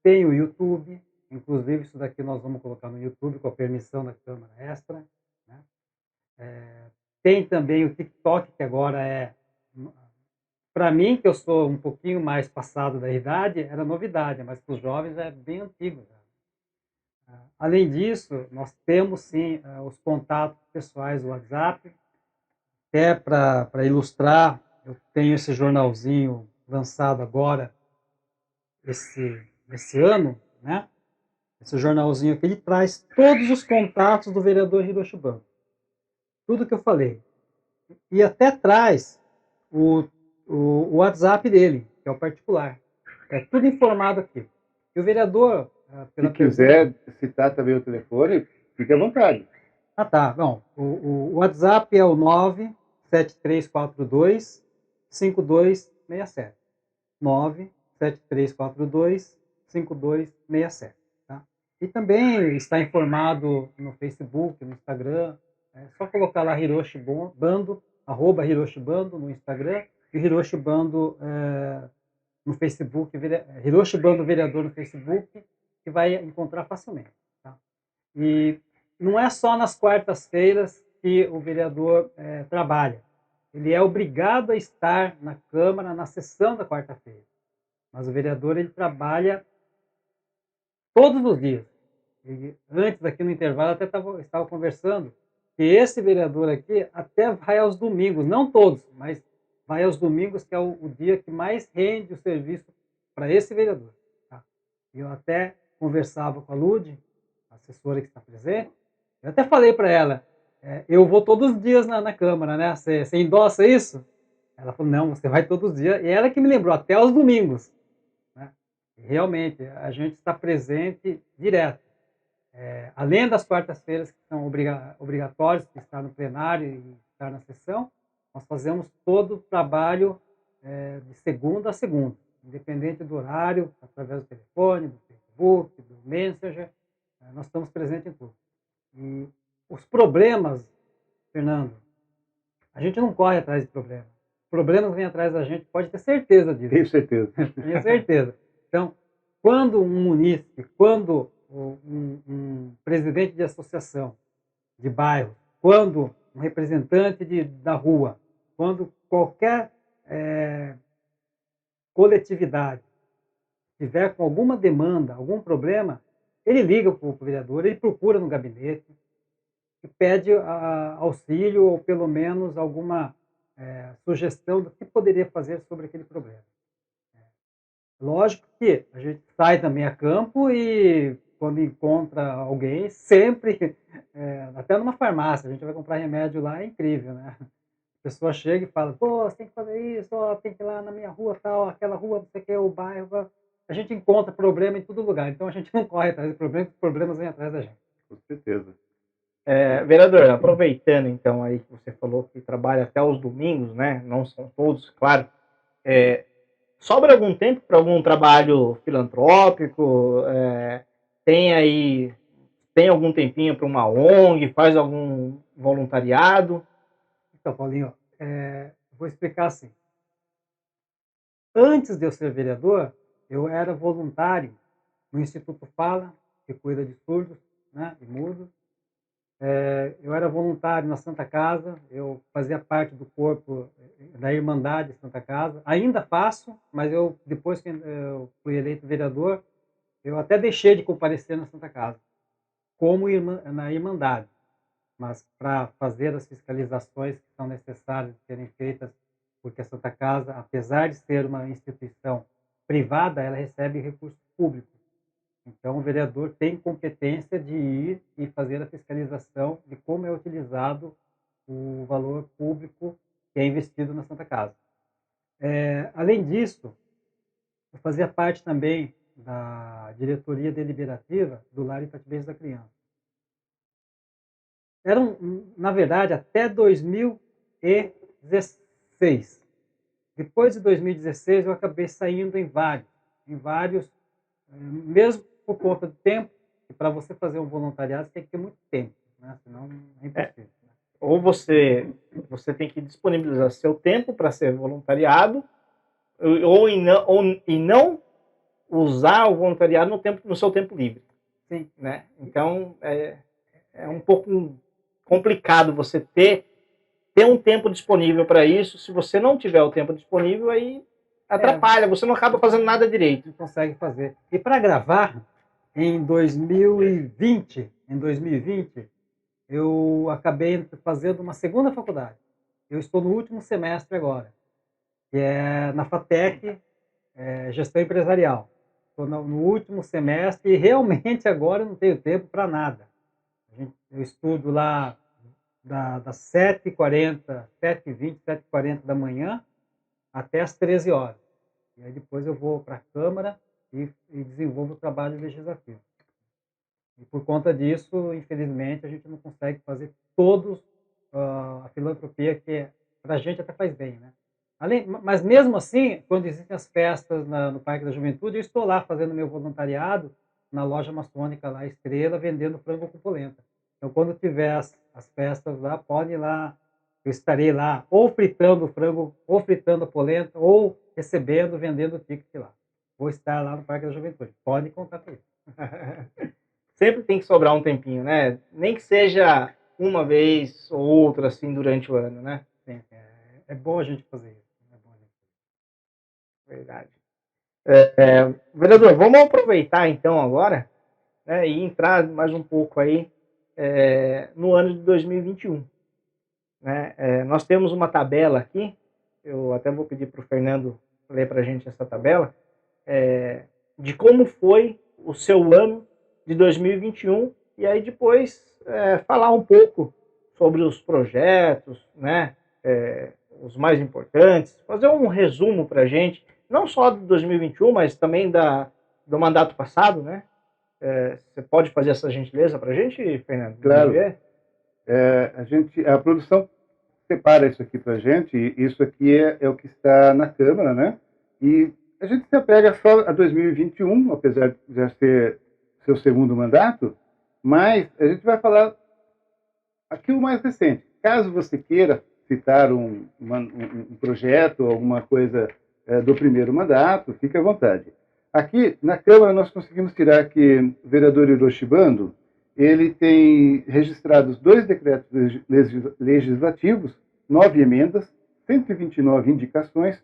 tem o YouTube, inclusive isso daqui nós vamos colocar no YouTube com a permissão da Câmara Extra, né? Tem também o TikTok, que agora para mim, que eu sou um pouquinho mais passado da idade, era novidade, mas para os jovens é bem antigo já. Além disso, nós temos sim os contatos pessoais do WhatsApp. Até para ilustrar, eu tenho esse jornalzinho lançado agora, esse ano, né? Esse jornalzinho aqui, ele traz todos os contatos do vereador Hiroshi Bando. Tudo que eu falei. E até traz o WhatsApp dele, que é o particular. É tudo informado aqui. E o vereador... Se quiser citar também o telefone, fique à vontade. Ah, tá. Bom, o WhatsApp é o 97342-5267. 97342-5267. Tá? E também está informado no Facebook, no Instagram. É só colocar lá Hiroshi Bando, @Hiroshi Bando no Instagram, e Hiroshi Bando no Facebook, Hiroshi Bando vereador no Facebook, que vai encontrar facilmente. Tá? E não é só nas quartas-feiras que o vereador trabalha. Ele é obrigado a estar na Câmara na sessão da quarta-feira. Mas o vereador ele trabalha todos os dias. E antes, aqui no intervalo, até estava conversando que esse vereador aqui até vai aos domingos, não todos, mas vai aos domingos, que é o dia que mais rende o serviço para esse vereador. Tá? E eu até conversava com a Lud, a assessora que está presente, eu até falei para ela, eu vou todos os dias na Câmara, né? Você endossa isso? Ela falou, não, você vai todos os dias. E ela que me lembrou, até aos domingos. Né? E realmente, a gente está presente direto. além das quartas-feiras que são obrigatórias, que estar no plenário e estar na sessão, nós fazemos todo o trabalho de segunda a segunda, independente do horário, através do telefone, do Facebook, do Messenger, nós estamos presentes em tudo. E os problemas, Fernando, a gente não corre atrás de problemas. Problemas vêm atrás da gente, pode ter certeza disso. Tenho certeza. Tenho certeza. Então, quando um munícipe, quando um presidente de associação de bairro, quando um representante da rua, quando qualquer coletividade tiver com alguma demanda, algum problema, ele liga para o vereador, ele procura no gabinete e pede auxílio ou pelo menos alguma sugestão do que poderia fazer sobre aquele problema. Lógico que a gente sai também a campo e quando encontra alguém, sempre, até numa farmácia, a gente vai comprar remédio lá, é incrível, né? A pessoa chega e fala, pô, você tem que fazer isso, ó, tem que ir lá na minha rua tal, aquela rua, não sei o que, o bairro. A gente encontra problema em todo lugar, então a gente não corre atrás de problemas, os problemas vêm atrás da gente. Com certeza. Vereador, aproveitando então aí que você falou que trabalha até os domingos, né? Não são todos, claro. Sobra algum tempo para algum trabalho filantrópico? Tem algum tempinho para uma ONG? Faz algum voluntariado? Então, Paulinho, vou explicar assim. Antes de eu ser vereador, eu era voluntário no Instituto Fala, que cuida de surdos, né, e mudos. Eu era voluntário na Santa Casa, eu fazia parte do corpo da Irmandade Santa Casa. Ainda faço, mas depois que eu fui eleito vereador, eu até deixei de comparecer na Santa Casa, como na Irmandade. Mas para fazer as fiscalizações que são necessárias de serem feitas, porque a Santa Casa, apesar de ser uma instituição privada, ela recebe recursos públicos. Então, o vereador tem competência de ir e fazer a fiscalização de como é utilizado o valor público que é investido na Santa Casa. Além disso, eu fazia parte também da diretoria deliberativa do Lar Itatibaense da Criança. Na verdade, até 2016. Depois de 2016, eu acabei saindo em vários, mesmo por conta do tempo, e para você fazer um voluntariado, você tem que ter muito tempo, né? Senão é impossível. Ou você tem que disponibilizar seu tempo para ser voluntariado, e não usar o voluntariado no seu tempo livre. Sim. Né? Então, é um pouco complicado você ter um tempo disponível para isso. Se você não tiver o tempo disponível, aí atrapalha, você não acaba fazendo nada direito. Não consegue fazer. E para gravar, em 2020, eu acabei fazendo uma segunda faculdade. Eu estou no último semestre agora, que é na FATEC, Gestão Empresarial. Estou no último semestre e realmente agora eu não tenho tempo para nada. Eu estudo lá das 7h40, 7h20, 7h40 da manhã até as 13 horas. E aí depois eu vou para a Câmara e desenvolvo o trabalho legislativo. E por conta disso, infelizmente, a gente não consegue fazer todos a filantropia que para a gente até faz bem, né? Mas mesmo assim, quando existem as festas no Parque da Juventude, eu estou lá fazendo meu voluntariado na loja maçônica lá, Estrela, vendendo frango com polenta. Então, quando tiver as festas lá, pode ir lá, eu estarei lá, ou fritando o frango, ou fritando a polenta, ou recebendo, vendendo o ticket lá. Vou estar lá no Parque da Juventude. Pode contar com isso. Sempre tem que sobrar um tempinho, né? Nem que seja uma vez ou outra, assim, durante o ano, né? Sim, é bom a gente fazer isso. Verdade. Vereador, vamos aproveitar então agora, né, e entrar mais um pouco aí no ano de 2021. Né? Nós temos uma tabela aqui, eu até vou pedir para o Fernando ler para a gente essa tabela, de como foi o seu ano de 2021, e aí depois falar um pouco sobre os projetos, né, os mais importantes, fazer um resumo para a gente, não só de 2021, mas também do mandato passado, né? Você pode fazer essa gentileza para a gente, Fernando? Claro. Ver? A produção separa isso aqui para a gente, e isso aqui é o que está na Câmara, né? E a gente se apega só a 2021, apesar de já ser seu segundo mandato, mas a gente vai falar aqui o mais recente. Caso você queira citar um projeto, alguma coisa do primeiro mandato, fique à vontade. Aqui, na Câmara, nós conseguimos tirar que o vereador Hiroshi Bando, ele tem registrados 2 decretos legislativos, 9 emendas, 129 indicações,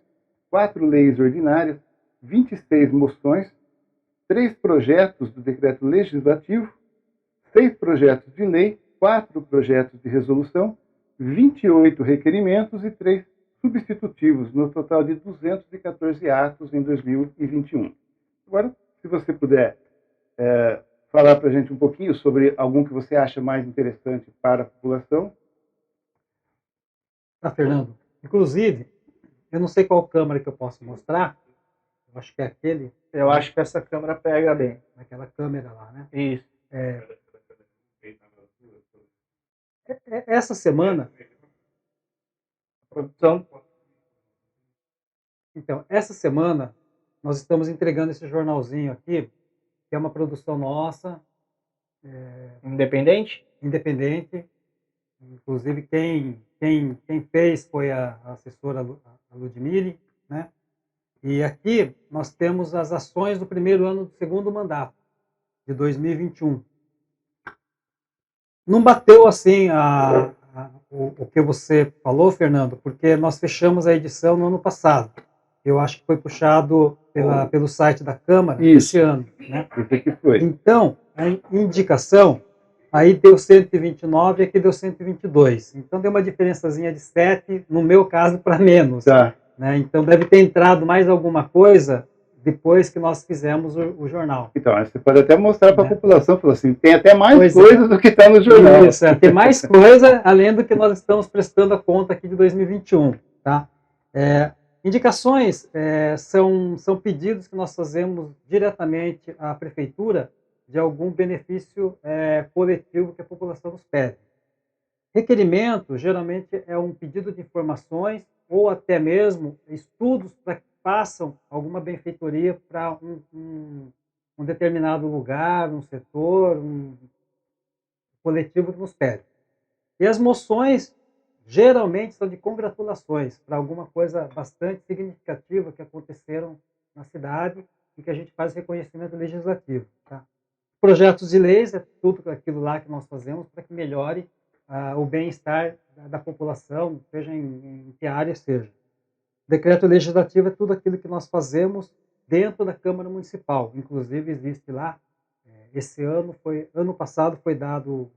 4 leis ordinárias, 26 moções, 3 projetos do decreto legislativo, 6 projetos de lei, 4 projetos de resolução, 28 requerimentos e 3 substitutivos, no total de 214 atos em 2021. Agora, se você puder falar para a gente um pouquinho sobre algum que você acha mais interessante para a população. Tá, Fernando. Inclusive, eu não sei qual câmera que eu posso mostrar. Eu acho que é aquele. Eu acho que essa câmera pega bem. Naquela câmera lá, né? Isso. Essa semana. Produção. Então, essa semana, nós estamos entregando esse jornalzinho aqui, que é uma produção nossa. Independente? Independente. Inclusive, quem fez foi a assessora a Ludmille, né? E aqui nós temos as ações do primeiro ano do segundo mandato, de 2021. Não bateu assim o que você falou, Fernando, porque nós fechamos a edição no ano passado. Eu acho que foi puxado pelo site da Câmara esse ano, né? Isso que foi. Então, a indicação, aí deu 129 e aqui deu 122. Então, deu uma diferençazinha de 7, no meu caso, para menos. Tá. Né? Então, deve ter entrado mais alguma coisa depois que nós fizemos o jornal. Então, você pode até mostrar para a Né? população, falar assim, tem até mais Pois coisa do que está no jornal. Isso, tem mais coisa além do que nós estamos prestando a conta aqui de 2021. Tá? Indicações são pedidos que nós fazemos diretamente à prefeitura de algum benefício coletivo que a população nos pede. Requerimento, geralmente, é um pedido de informações ou até mesmo estudos para que façam alguma benfeitoria para um determinado lugar, um setor, um coletivo que nos pede. E as moções, geralmente, são de congratulações para alguma coisa bastante significativa que aconteceram na cidade e que a gente faz reconhecimento legislativo. Tá? Projetos de leis é tudo aquilo lá que nós fazemos para que melhore o bem-estar da população, seja em que área seja. Decreto legislativo é tudo aquilo que nós fazemos dentro da Câmara Municipal. Inclusive, existe lá, ano passado foi dado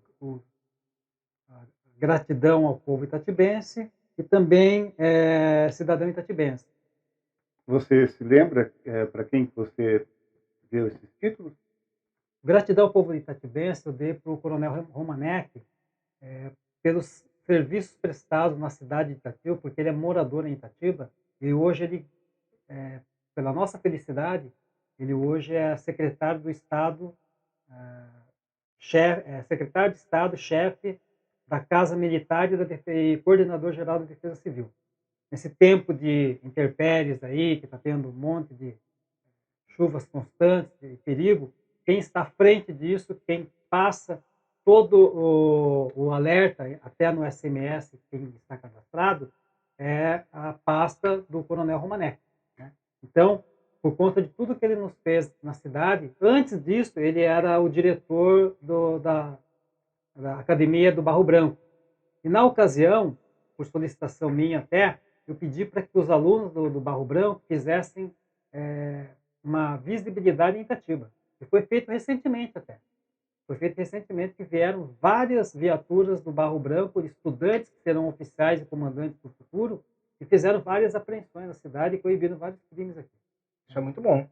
a gratidão ao povo itatibense e também cidadão itatibense. Você se lembra para quem você deu esses títulos? Gratidão ao povo itatibense eu dei para o Coronel Romanek, pelos serviços prestados na cidade de Itatiba, porque ele é morador em Itatiba, e hoje ele, pela nossa felicidade, ele hoje é secretário do Estado, secretário de Estado, chefe da Casa Militar e coordenador-geral da Defesa Civil. Nesse tempo de intempéries aí, que está tendo um monte de chuvas constantes, de perigo, quem está à frente disso, quem passa todo o alerta, até no SMS, quem está cadastrado, é a pasta do Coronel Romanek. Né? Então, por conta de tudo que ele nos fez na cidade, antes disso, ele era o diretor da Academia do Barro Branco. E na ocasião, por solicitação minha até, eu pedi para que os alunos do Barro Branco fizessem uma visibilidade em Itatiba. E foi feito recentemente até. Foi feito recentemente que vieram várias viaturas do Barro Branco, estudantes que serão oficiais e comandantes do futuro, e fizeram várias apreensões na cidade e coibiram vários crimes aqui. Isso é muito bom.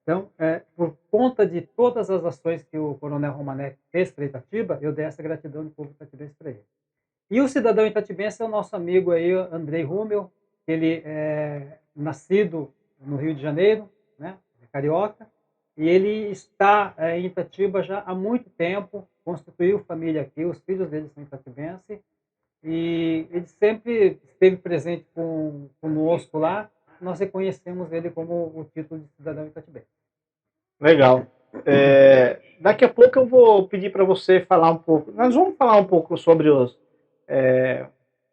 Então, por conta de todas as ações que o Coronel Romanek fez para Itatiba, eu dei essa gratidão do povo itatibense para ele. E o cidadão itatibense é o nosso amigo aí, Andrei Rummel, ele é nascido no Rio de Janeiro, né, é carioca, e ele está em Itatiba já há muito tempo, constituiu família aqui, os filhos dele são itatibenses, e ele sempre esteve presente conosco lá. Nós reconhecemos ele como o título de cidadão itatibense. Legal. Daqui a pouco eu vou pedir para você falar um pouco. Nós vamos falar um pouco sobre os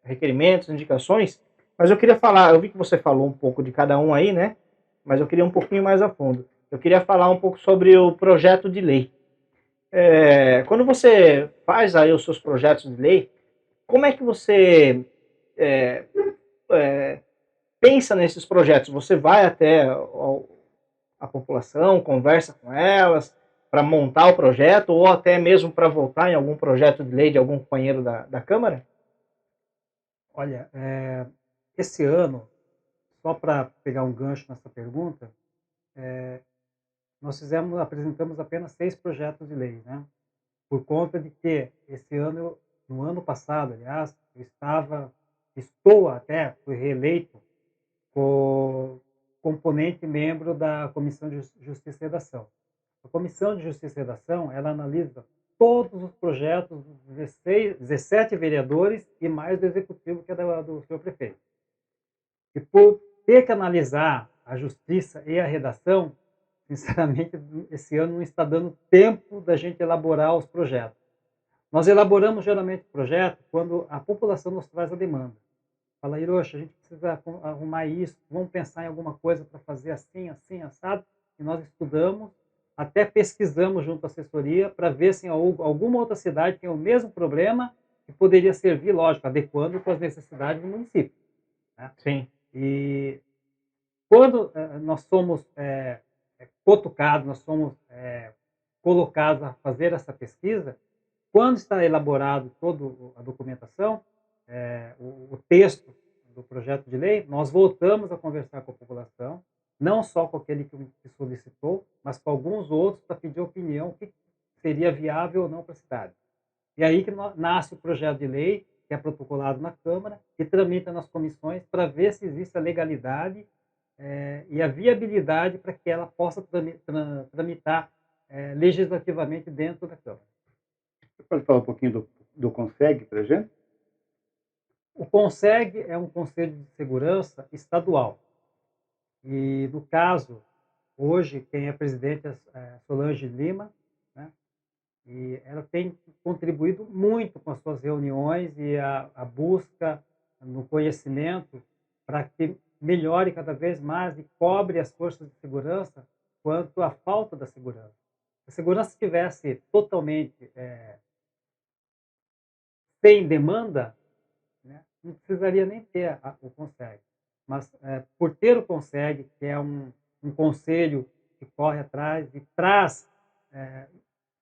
requerimentos, indicações, mas eu queria falar. Eu vi que você falou um pouco de cada um aí, né? Mas eu queria um pouquinho mais a fundo. Eu queria falar um pouco sobre o projeto de lei. Quando você faz aí os seus projetos de lei, como é que você pensa nesses projetos? Você vai até a população, conversa com elas para montar o projeto ou até mesmo para votar em algum projeto de lei de algum companheiro da Câmara? Olha, esse ano, só para pegar um gancho nessa pergunta, nós apresentamos apenas 6 projetos de lei, né? Por conta de que esse ano, no ano passado, aliás, estou até, fui reeleito componente membro da Comissão de Justiça e Redação. A Comissão de Justiça e Redação, ela analisa todos os projetos dos 17 vereadores e mais do executivo, que é do senhor prefeito. E por ter que analisar a justiça e a redação, sinceramente, esse ano não está dando tempo da gente elaborar os projetos. Nós elaboramos geralmente o projeto quando a população nos traz a demanda. Fala, Hiroshi, a gente precisa arrumar isso, vamos pensar em alguma coisa para fazer assim, assim, assado. E nós estudamos, até pesquisamos junto à assessoria para ver se alguma outra cidade tem o mesmo problema e poderia servir, lógico, adequando com as necessidades do município, né? Sim. E quando nós somos cutucados, nós somos colocados a fazer essa pesquisa, quando está elaborado toda a documentação, o texto do projeto de lei, nós voltamos a conversar com a população, não só com aquele que solicitou, mas com alguns outros para pedir opinião, o que seria viável ou não para a cidade. E aí que nasce o projeto de lei, que é protocolado na Câmara e tramita nas comissões para ver se existe a legalidade e a viabilidade para que ela possa tramitar legislativamente dentro da Câmara. Você pode falar um pouquinho do CONSEG para a gente? O CONSEG é um conselho de segurança estadual. E, no caso, hoje, quem é presidente é a Solange Lima, né? E ela tem contribuído muito com as suas reuniões e a busca no conhecimento para que melhore cada vez mais e cobre as forças de segurança quanto à falta da segurança. Se a segurança estivesse totalmente sem demanda, né, não precisaria nem ter o CONSEG. Mas, por ter o CONSEG, que é um conselho que corre atrás e traz,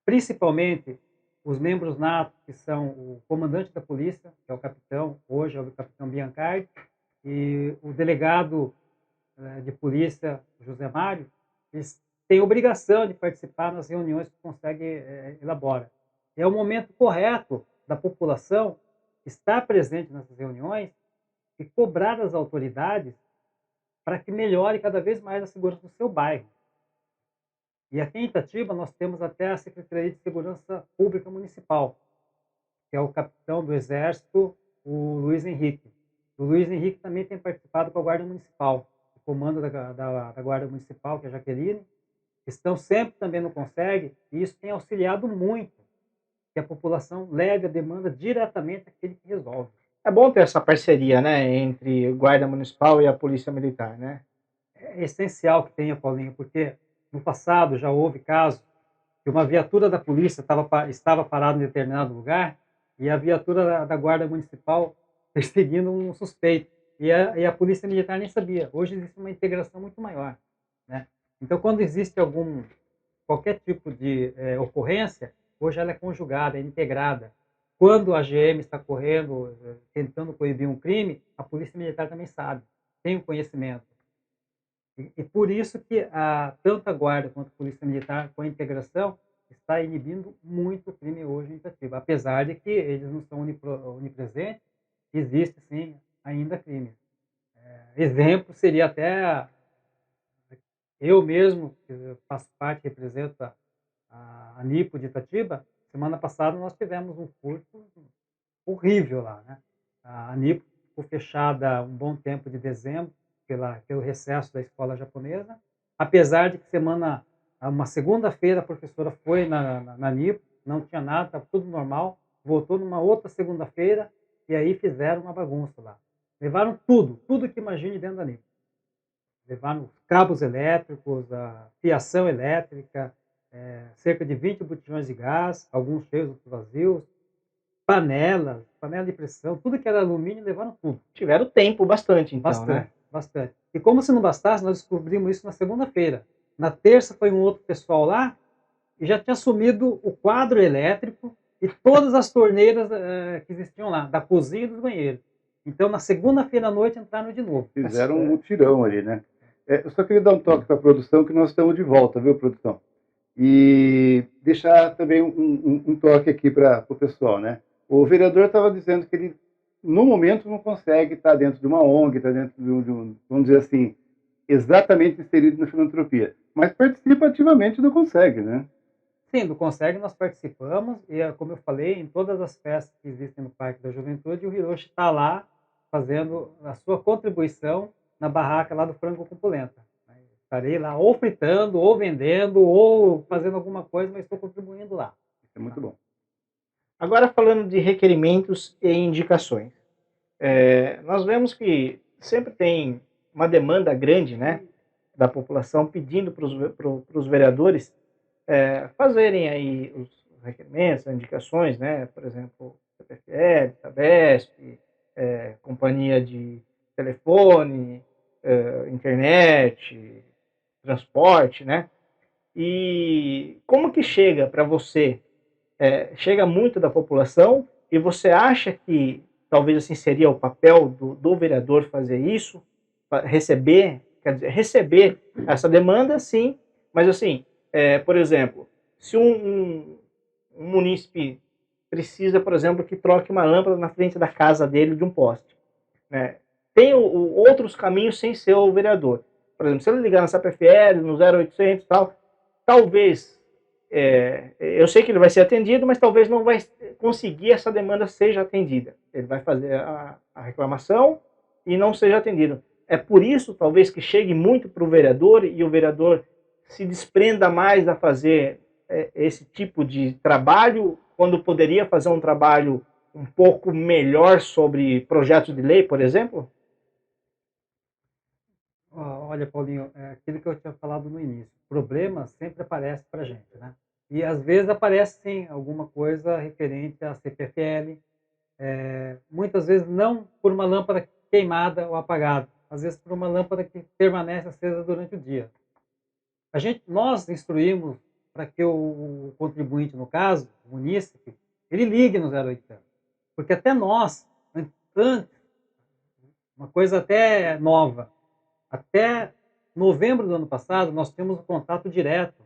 principalmente, os membros natos, que são o comandante da polícia, que é o capitão, hoje é o capitão Biancardi, e o delegado de polícia, José Mário, eles têm obrigação de participar nas reuniões que o CONSEG elabora. É o momento correto da população estar presente nessas reuniões e cobrar das autoridades para que melhore cada vez mais a segurança do seu bairro. E aqui em Itatiba nós temos até a Secretaria de Segurança Pública Municipal, que é o capitão do Exército, o Luiz Henrique. O Luiz Henrique também tem participado com a Guarda Municipal, o comando da Guarda Municipal, que é a Jaqueline, estão sempre também no CONSEG, e isso tem auxiliado muito que a população leve a demanda diretamente àquele que resolve. É bom ter essa parceria, né, entre Guarda Municipal e a Polícia Militar, né? É essencial que tenha, Paulinho, porque no passado já houve casos que uma viatura da polícia estava parada em determinado lugar e a viatura da Guarda Municipal perseguindo um suspeito. E a Polícia Militar nem sabia. Hoje existe uma integração muito maior, né? Então, quando existe qualquer tipo de ocorrência, hoje ela é conjugada, é integrada. Quando a GM está correndo, tentando coibir um crime, a Polícia Militar também sabe, tem o conhecimento. E por isso que tanto a Guarda quanto a Polícia Militar, com a integração, está inibindo muito o crime hoje em Itatiba. Apesar de que eles não são onipresentes, existe sim ainda crime. Exemplo seria até Eu mesmo, que eu faço parte, represento a Nipo de Itatiba, semana passada nós tivemos um furto horrível lá, né? A Nipo ficou fechada um bom tempo de dezembro pelo recesso da escola japonesa, apesar de que uma segunda-feira a professora foi na Nipo, não tinha nada, estava tudo normal, voltou numa outra segunda-feira e aí fizeram uma bagunça lá. Levaram tudo que imagine dentro da Nipo. Levaram cabos elétricos, a fiação elétrica, cerca de 20 botijões de gás, alguns cheios, outros vazios, panela de pressão, tudo que era alumínio, levaram tudo. Tiveram tempo bastante, então, Bastante, né? bastante. E como se não bastasse, nós descobrimos isso na segunda-feira. Na terça foi um outro pessoal lá e já tinha sumido o quadro elétrico e todas as torneiras que existiam lá, da cozinha e dos banheiros. Então, na segunda-feira à noite, entraram de novo. Fizeram um mutirão ali, né? Eu só queria dar um toque para a produção, que nós estamos de volta, viu, produção? E deixar também um toque aqui para o pessoal, né? O vereador estava dizendo que ele, no momento, não consegue estar dentro de uma ONG, estar dentro vamos dizer assim, exatamente inserido na filantropia. Mas participa ativamente do Consegue, né? Sim, do Consegue nós participamos e, como eu falei, em todas as festas que existem no Parque da Juventude, o Hiroshi está lá fazendo a sua contribuição na barraca lá do frango com polenta. Estarei lá ou fritando, ou vendendo, ou fazendo alguma coisa, mas estou contribuindo lá. Isso é muito bom. Agora, falando de requerimentos e indicações. Nós vemos que sempre tem uma demanda grande, né, da população pedindo para os vereadores fazerem aí os requerimentos, as indicações, né, por exemplo, CPFL, Sabesp, companhia de telefone, internet, transporte, né? E como que chega para você? Chega muito da população e você acha que talvez assim seria o papel do vereador fazer isso, receber essa demanda, sim, mas assim, por exemplo, se um munícipe precisa, por exemplo, que troque uma lâmpada na frente da casa dele de um poste, né? Tem outros caminhos sem ser o vereador. Por exemplo, se ele ligar na CPFL, no 0800 e tal, talvez, eu sei que ele vai ser atendido, mas talvez não vai conseguir essa demanda seja atendida. Ele vai fazer a reclamação e não seja atendido. É por isso, talvez, que chegue muito para o vereador e o vereador se desprenda mais a fazer esse tipo de trabalho, quando poderia fazer um trabalho um pouco melhor sobre projetos de lei, por exemplo? Olha, Paulinho, aquilo que eu tinha falado no início, problemas sempre aparecem para a gente, né? E às vezes aparece sim alguma coisa referente à CPFL, muitas vezes não por uma lâmpada queimada ou apagada, às vezes por uma lâmpada que permanece acesa durante o dia. Nós instruímos para que o contribuinte, no caso, o munícipe, ele ligue no 0800, porque até nós, antes, uma coisa até nova, até novembro do ano passado, nós tínhamos um contato direto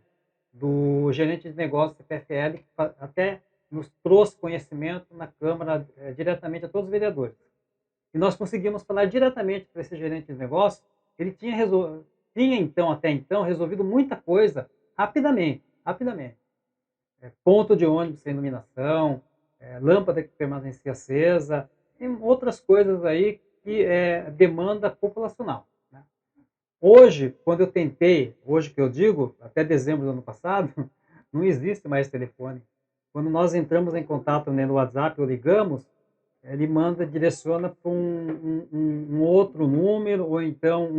do gerente de negócios da PFL, que até nos trouxe conhecimento na Câmara, diretamente a todos os vereadores. E nós conseguimos falar diretamente para esse gerente de negócios, ele tinha então, até então, resolvido muita coisa rapidamente. Ponto de ônibus sem iluminação, lâmpada que permanecia acesa, e outras coisas aí que é demanda populacional. Hoje, quando eu tentei, hoje que eu digo, até dezembro do ano passado, não existe mais telefone. Quando nós entramos em contato no WhatsApp ou ligamos, ele direciona para um outro número ou então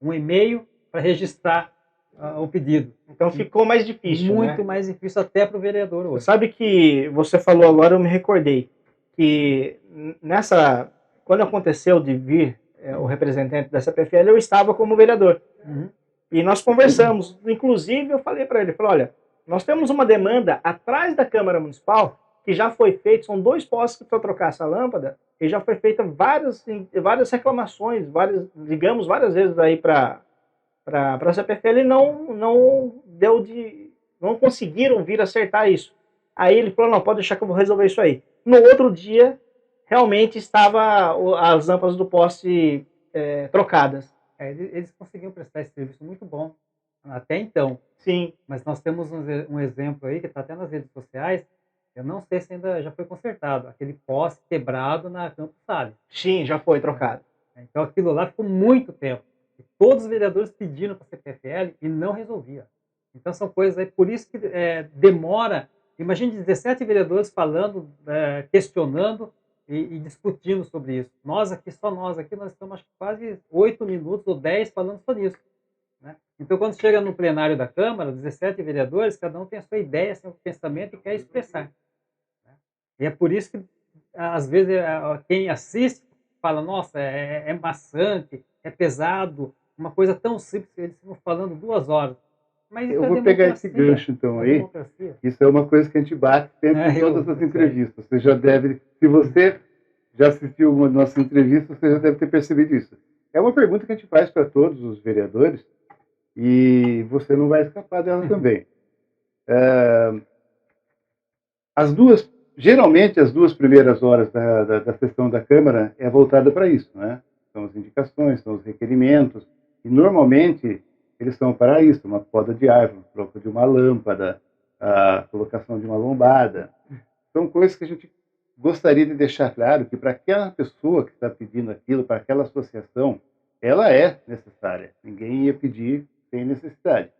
um e-mail para registrar o pedido. Então ficou mais difícil, muito, né? mais difícil até para o vereador hoje. Sabe que você falou agora, eu me recordei que quando aconteceu de vir o representante da CPFL, eu estava como vereador. Uhum. E nós conversamos. Inclusive, eu falei para ele, olha, nós temos uma demanda atrás da Câmara Municipal que já foi feita, são 2 postes que para trocar essa lâmpada, e já foi feita várias reclamações, ligamos várias vezes aí para a CPFL e não conseguiram vir acertar isso. Aí ele falou, não, pode deixar que eu vou resolver isso aí. No outro dia, realmente estava as lâmpadas do poste trocadas. Eles conseguiam prestar esse serviço muito bom até então. Sim, Mas nós temos um exemplo aí que está até nas redes sociais, eu não sei se ainda já foi consertado, aquele poste quebrado na Campos Sales, sim, já foi né. trocado. Então aquilo lá ficou muito tempo. E todos os vereadores pedindo para a CPFL e não resolvia. Então são coisas aí, por isso que demora. Imagine 17 vereadores falando, questionando e discutindo sobre isso. Nós aqui, só nós aqui, nós estamos acho que quase 8 minutos ou 10 falando só nisso, né. Então quando chega no plenário da Câmara, 17 vereadores, cada um tem a sua ideia, seu pensamento e quer expressar, né. E é por isso que, às vezes, quem assiste fala: "Nossa, é maçante, é pesado, uma coisa tão simples, eles ficam falando 2 horas". Mas isso Eu é vou pegar esse democracia, gancho então é aí. democracia. Isso é uma coisa que a gente bate sempre em todas as Eu sei. entrevistas. Você já deve, se você já assistiu uma das nossas entrevistas, você já deve ter percebido isso. É uma pergunta que a gente faz para todos os vereadores e você não vai escapar dela também. As duas, geralmente as 2 primeiras horas da sessão da Câmara é voltada para isso, né? São as indicações, são os requerimentos, e normalmente eles são para isso, uma poda de árvore, troca de uma lâmpada, a colocação de uma lombada. São coisas que a gente gostaria de deixar claro que para aquela pessoa que está pedindo aquilo, para aquela associação, ela é necessária. Ninguém ia pedir sem necessidade.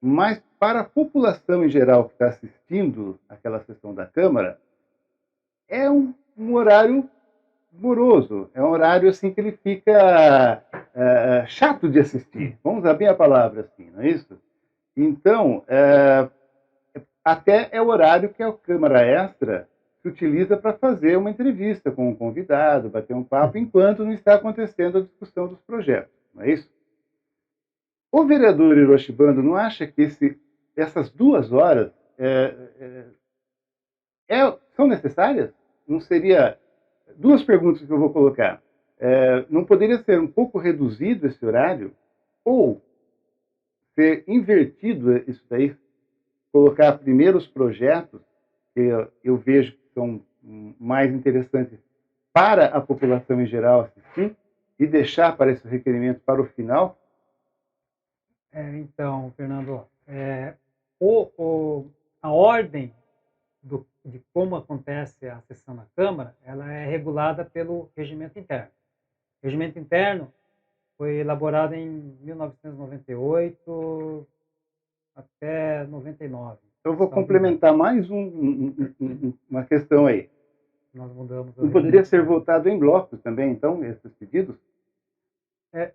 Mas para a população em geral que está assistindo aquela sessão da Câmara, é um horário moroso, é um horário assim que ele fica chato de assistir. Vamos usar bem a palavra assim, não é isso? Então, até é o horário que a Câmara Extra se utiliza para fazer uma entrevista com um convidado, bater um papo, enquanto não está acontecendo a discussão dos projetos, não é isso? O vereador Hiroshi Bando não acha que essas 2 horas são necessárias? Não seria. Duas perguntas que eu vou colocar. Não poderia ser um pouco reduzido esse horário? Ou ser invertido isso daí? Colocar primeiro os projetos, que eu vejo que são mais interessantes para a população em geral assistir, e deixar para esse requerimento para o final? Então, Fernando, o a ordem de como acontece a sessão na Câmara, ela é regulada pelo regimento interno. O regimento interno foi elaborado em 1998 até 99, Eu vou salvo engano. complementar mais uma questão aí. Nós mudamos o Não poderia regimento ser interno. votado em blocos também, então, esses pedidos? Se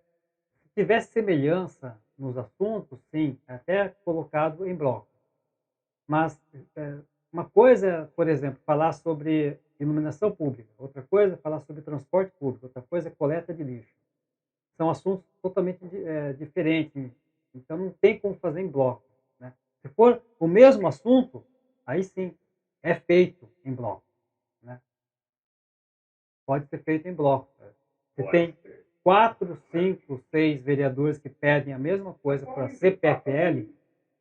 tivesse semelhança nos assuntos, sim, é até colocado em bloco. Mas uma coisa é, por exemplo, falar sobre iluminação pública, outra coisa é falar sobre transporte público, outra coisa é coleta de lixo. São assuntos totalmente diferentes, então não tem como fazer em bloco, né. Se for o mesmo assunto, aí sim, é feito em bloco, né. Pode ser feito em bloco. Se tem 4, 5, 6 vereadores que pedem a mesma coisa para a CPFL,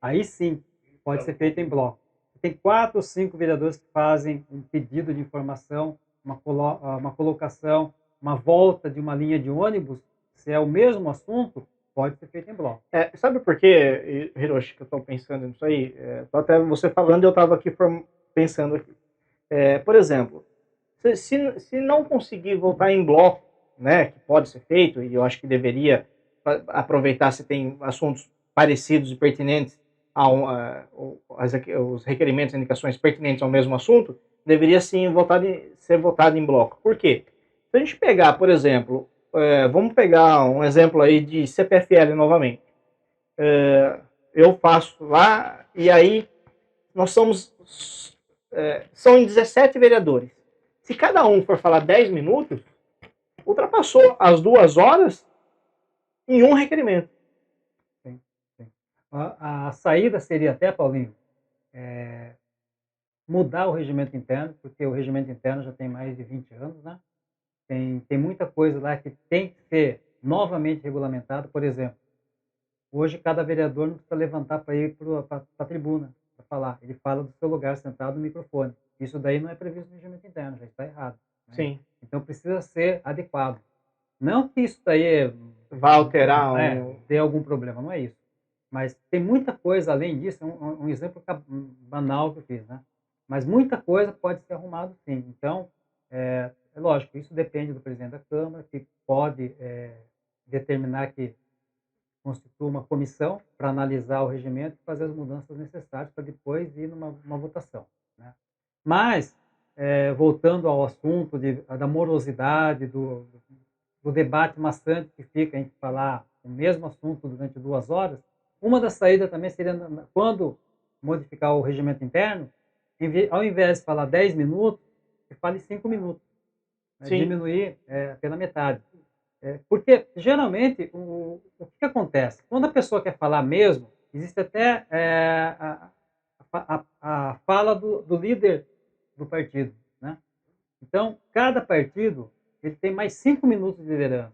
aí sim, pode ser feito em bloco. Se tem 4 ou 5 vereadores que fazem um pedido de informação, uma colocação, uma volta de uma linha de ônibus, se é o mesmo assunto, pode ser feito em bloco. Sabe por quê, Hiroshi, que eu estou pensando nisso aí? Tô até você falando e eu estava aqui pensando aqui. Por exemplo, se não conseguir voltar em bloco, né, que pode ser feito, e eu acho que deveria aproveitar se tem assuntos parecidos e pertinentes os requerimentos e indicações pertinentes ao mesmo assunto, deveria sim ser votado em bloco. Por quê? Se a gente pegar, por exemplo, vamos pegar um exemplo aí de CPFL novamente. Eu faço lá e aí nós são em 17 vereadores. Se cada um for falar 10 minutos, ultrapassou as 2 horas em um requerimento. Sim, sim. A saída seria até, Paulinho, mudar o regimento interno, porque o regimento interno já tem mais de 20 anos, né? Tem muita coisa lá que tem que ser novamente regulamentado. Por exemplo, hoje cada vereador não precisa levantar para ir para a tribuna para falar. Ele fala do seu lugar, sentado no microfone. Isso daí não é previsto no regimento interno, já está errado, né? Sim. Então precisa ser adequado. Não que isso daí Vai alterar dê algum problema, não é isso. Mas tem muita coisa além disso, um exemplo banal que eu fiz, né? Mas muita coisa pode ser arrumado sim. Então, é lógico, isso depende do presidente da Câmara, que pode determinar que constitua uma comissão para analisar o regimento e fazer as mudanças necessárias para depois ir numa uma votação, né. Mas, voltando ao assunto da morosidade, do debate maçante que fica em falar o mesmo assunto durante 2 horas, uma das saídas também seria quando modificar o regimento interno, ao invés de falar 10 minutos, que fale 5 minutos, né, Sim. diminuir, pela metade. Porque geralmente o que acontece? Quando a pessoa quer falar mesmo, existe até a fala do líder do partido, né. Então, cada partido ele tem mais 5 minutos de liderança.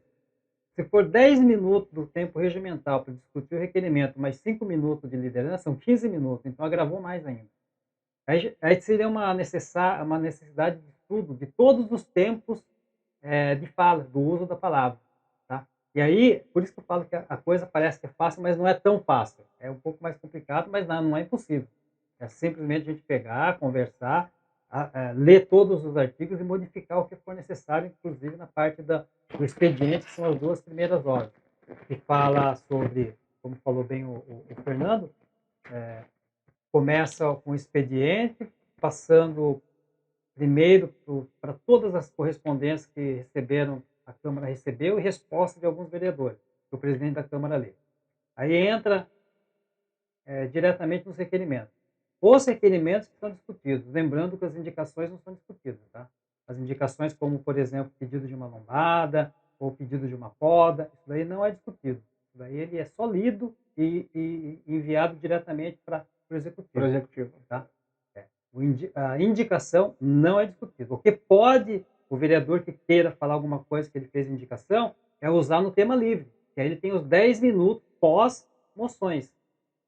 Se for 10 minutos do tempo regimental para discutir o requerimento, mais 5 minutos de liderança, são 15 minutos, então agravou mais ainda. Aí seria uma necessidade de estudo de todos os tempos, de fala, do uso da palavra, tá. E aí, por isso que eu falo que a coisa parece que é fácil, mas não é tão fácil. É um pouco mais complicado, mas não é impossível. É simplesmente a gente pegar, conversar, ler todos os artigos e modificar o que for necessário, inclusive na parte do expediente, que são as 2 primeiras horas, que fala sobre, como falou bem o Fernando, começa com o expediente, passando primeiro para todas as correspondências que a Câmara recebeu e resposta de alguns vereadores, que o presidente da Câmara lê. Aí entra diretamente nos requerimentos. Os requerimentos que são discutidos, lembrando que as indicações não são discutidas, tá? As indicações como, por exemplo, pedido de uma lombada ou pedido de uma poda, isso daí não é discutido. Isso daí ele é só lido e enviado diretamente para o executivo. Para o executivo. Tá? A indicação não é discutida. O que pode o vereador que queira falar alguma coisa que ele fez indicação é usar no tema livre, que aí ele tem os 10 minutos pós moções.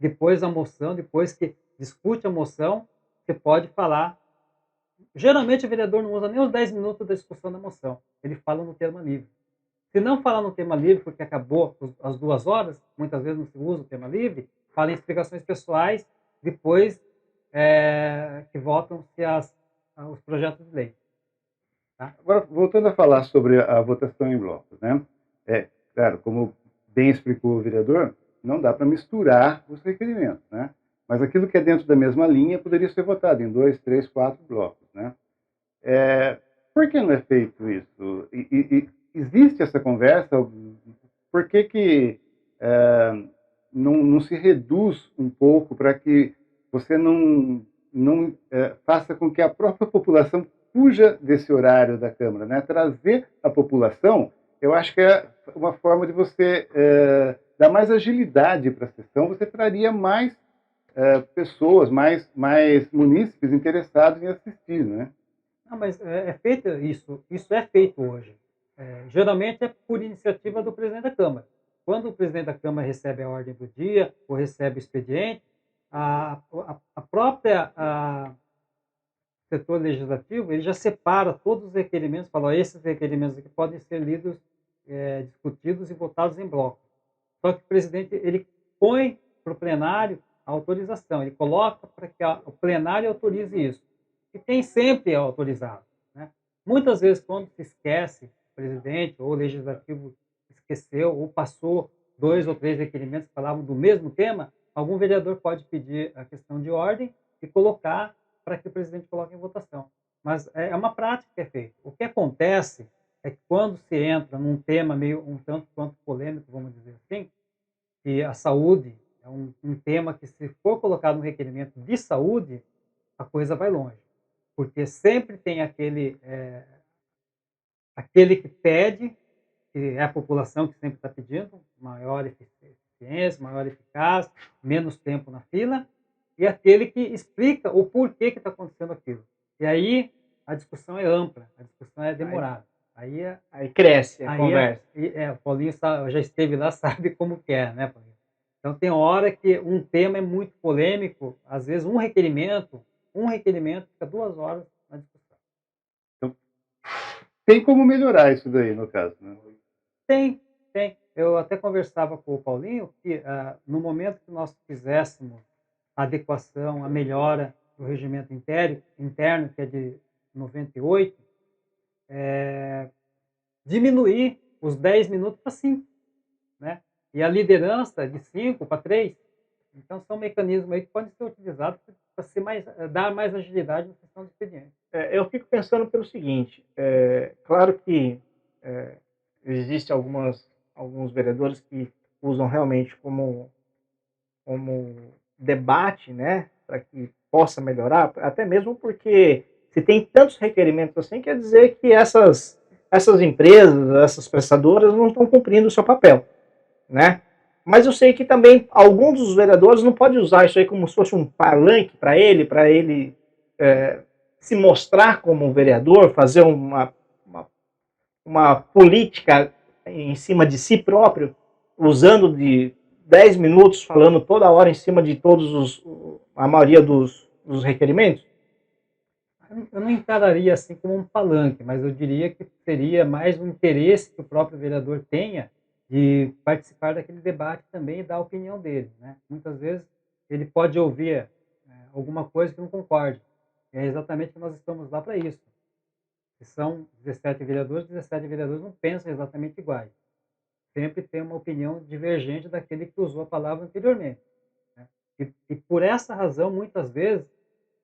Depois da moção, depois que discute a moção, você pode falar. Geralmente o vereador não usa nem os 10 minutos da discussão da moção, ele fala no tema livre. Se não falar no tema livre, porque acabou as 2 horas, muitas vezes não se usa o tema livre, fala em explicações pessoais, depois que votam-se os projetos de lei. Tá? Agora, voltando a falar sobre a votação em blocos, né? Claro, como bem explicou o vereador, não dá para misturar os requerimentos, né? Mas aquilo que é dentro da mesma linha poderia ser votado em 2, 3, 4 blocos, né? Por que não é feito isso? Existe essa conversa? Por que não se reduz um pouco para que você não faça com que a própria população fuja desse horário da Câmara, né? Trazer a população, eu acho que é uma forma de você dar mais agilidade para a sessão, você traria mais pessoas, mais munícipes interessados em assistir, né? Não, mas é feito isso é feito hoje. Geralmente é por iniciativa do presidente da Câmara. Quando o presidente da Câmara recebe a ordem do dia ou recebe o expediente, a própria setor legislativo ele já separa todos os requerimentos, fala: ó, esses requerimentos aqui podem ser lidos, discutidos e votados em bloco. Só que o presidente ele põe para o plenário a autorização, ele coloca para que o plenário autorize isso. E tem sempre autorizado, né? Muitas vezes, quando se esquece, o presidente ou o legislativo esqueceu ou passou 2 ou 3 requerimentos que falavam do mesmo tema, algum vereador pode pedir a questão de ordem e colocar para que o presidente coloque em votação. Mas é uma prática que é feita. O que acontece é que quando se entra num tema meio um tanto quanto polêmico, vamos dizer assim, que a saúde é um tema que, se for colocado no requerimento de saúde, a coisa vai longe. Porque sempre tem aquele que pede, que é a população que sempre está pedindo, maior eficiência, maior eficácia, menos tempo na fila, e aquele que explica o porquê que está acontecendo aquilo. E aí a discussão é ampla, a discussão é demorada. Aí cresce a conversa. O Paulinho já esteve lá, sabe como que é, né, Paulinho? Então tem hora que um tema é muito polêmico, às vezes um requerimento fica 2 horas na discussão. Então, tem como melhorar isso daí, no caso, né? Tem, tem. Eu até conversava com o Paulinho que, no momento que nós fizéssemos a adequação, a melhora do regimento interno, que é de 98, diminuir os 10 minutos para 5, né, e a liderança de 5 para 3. Então são mecanismos aí que podem ser utilizados para ser mais dar mais agilidade na questão do expediente. Eu fico pensando pelo seguinte, claro que é, existe alguns vereadores que usam realmente como debate, né, para que possa melhorar, até mesmo porque se tem tantos requerimentos assim, quer dizer que essas empresas, essas prestadoras não estão cumprindo o seu papel, né? Mas eu sei que também alguns dos vereadores não podem usar isso aí como se fosse um palanque para ele se mostrar como um vereador, fazer uma, uma política em cima de si próprio, usando de 10 minutos, falando toda hora em cima de a maioria dos requerimentos? Eu não encararia assim como um palanque, mas eu diria que seria mais um interesse que o próprio vereador tenha de participar daquele debate também e dar a opinião dele, né. Muitas vezes ele pode ouvir, alguma coisa que não concorde. É exatamente que nós estamos lá para isso. Se são 17 vereadores não pensam exatamente iguais. Sempre tem uma opinião divergente daquele que usou a palavra anteriormente, né. E por essa razão, muitas vezes,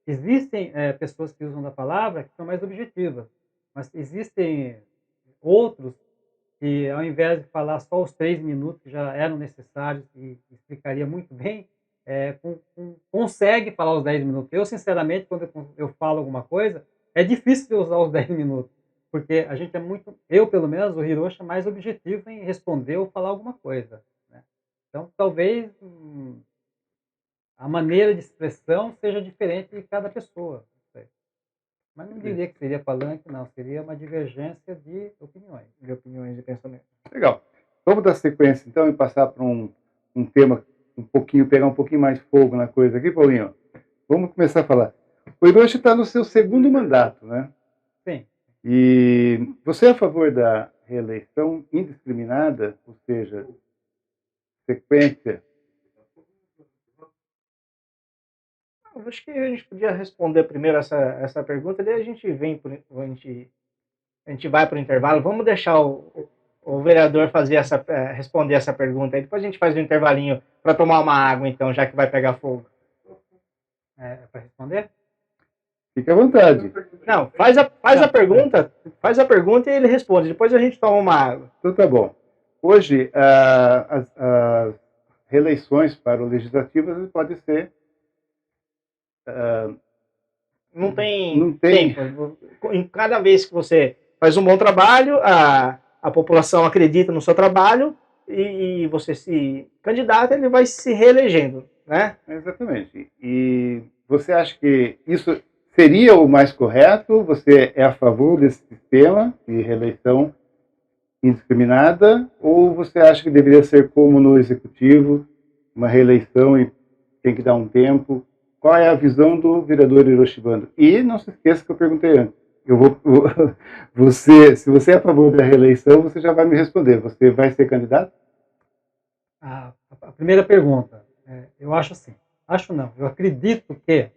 existem, pessoas que usam da palavra que são mais objetivas, mas existem outros que, ao invés de falar só os 3 minutos que já eram necessários e explicaria muito bem, consegue falar os 10 minutos. Eu, sinceramente, quando eu falo alguma coisa, é difícil de usar os 10 minutos, porque a gente é muito eu, pelo menos, o Hiroshi é mais objetivo em responder ou falar alguma coisa, né. Então, talvez, a maneira de expressão seja diferente de cada pessoa, não sei. Mas não diria que seria palanque não, seria uma divergência De opiniões e pensamentos. Legal. Vamos dar sequência, então, e passar para um tema pegar um pouquinho mais fogo na coisa aqui, Paulinho. Vamos começar a falar. O Hiroshi está no seu segundo mandato, né? sim. E você é a favor da reeleição indiscriminada, ou seja, sequência? Eu acho que a gente podia responder primeiro essa pergunta, daí a gente a gente vai para o intervalo. Vamos deixar o vereador responder essa pergunta aí. Depois a gente faz um intervalinho para tomar uma água, então, já que vai pegar fogo. É para responder? Fique à vontade. Não, faz a pergunta e ele responde. Depois a gente toma uma água. Então tá bom. Hoje, as reeleições para o legislativo podem ser... Não tem Não tem. tempo. Em cada vez que você faz um bom trabalho, a população acredita no seu trabalho e você se candidata, ele vai se reelegendo, né? Exatamente. E você acha que isso seria o mais correto? Você é a favor desse sistema de reeleição indiscriminada? Ou você acha que deveria ser como no executivo, uma reeleição e tem que dar um tempo? Qual é a visão do vereador Hiroshi Bando? E não se esqueça que eu perguntei antes. Se você é a favor da reeleição, você já vai me responder. Você vai ser candidato? A primeira pergunta, eu acho assim, acho não, eu acredito que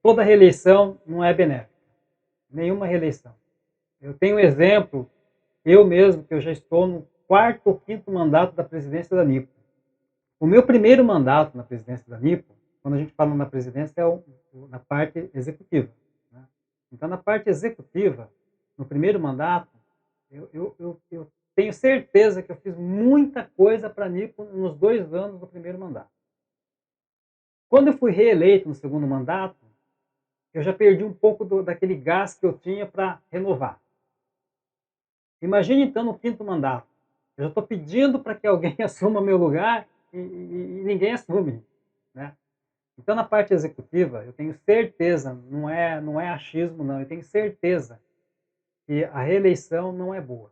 toda reeleição não é benéfica, nenhuma reeleição. Eu tenho um exemplo, eu mesmo, que eu já estou no 4º ou 5º mandato da presidência da NIPO. O meu primeiro mandato na presidência da NIPO, quando a gente fala na presidência, é na parte executiva, né? Então, na parte executiva, no primeiro mandato, eu tenho certeza que eu fiz muita coisa para a NIPO nos 2 anos do primeiro mandato. Quando eu fui reeleito no segundo mandato, eu já perdi um pouco daquele gás que eu tinha para renovar. Imagine então no 5º mandato, eu já estou pedindo para que alguém assuma meu lugar e ninguém assume, né? Então, na parte executiva, eu tenho certeza, não é achismo não, eu tenho certeza que a reeleição não é boa.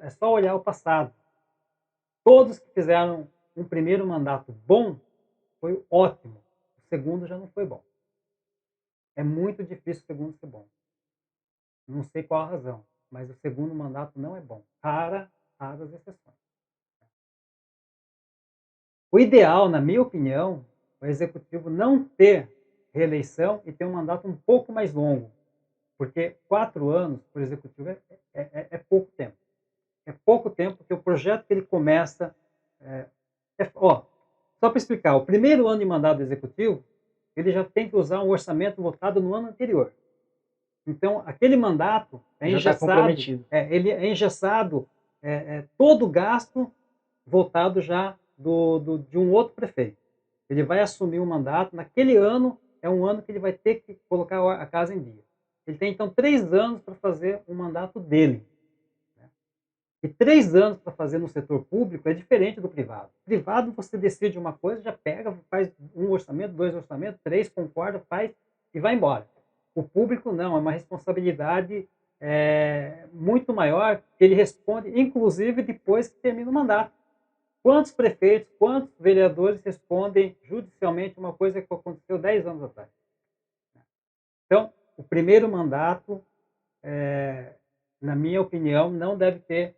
É só olhar o passado. Todos que fizeram um primeiro mandato bom, foi ótimo. O segundo já não foi bom. É muito difícil o segundo ser bom. Não sei qual a razão. mas o segundo mandato não é bom. Raras exceções. O ideal, na minha opinião, é o executivo não ter reeleição e ter um mandato um pouco mais longo, porque 4 anos para o executivo é pouco tempo. É pouco tempo, porque o projeto que ele começa. Ó, só para explicar, o primeiro ano de mandato do executivo, ele já tem que usar um orçamento votado no ano anterior. Então, aquele mandato é Já está engessado, comprometido. ele é engessado, todo o gasto votado já de um outro prefeito. Ele vai assumir o mandato, naquele ano, é um ano que ele vai ter que colocar a casa em dia. Ele tem, então, 3 anos para fazer o mandato dele. E 3 anos para fazer no setor público é diferente do privado. Privado, você decide uma coisa, já pega, faz um orçamento, 2 orçamentos, 3, concorda, faz e vai embora. O público não, é uma responsabilidade muito maior, que ele responde, inclusive depois que termina o mandato. Quantos prefeitos, quantos vereadores respondem judicialmente uma coisa que aconteceu 10 anos atrás? Então, o primeiro mandato, na minha opinião, não deve ter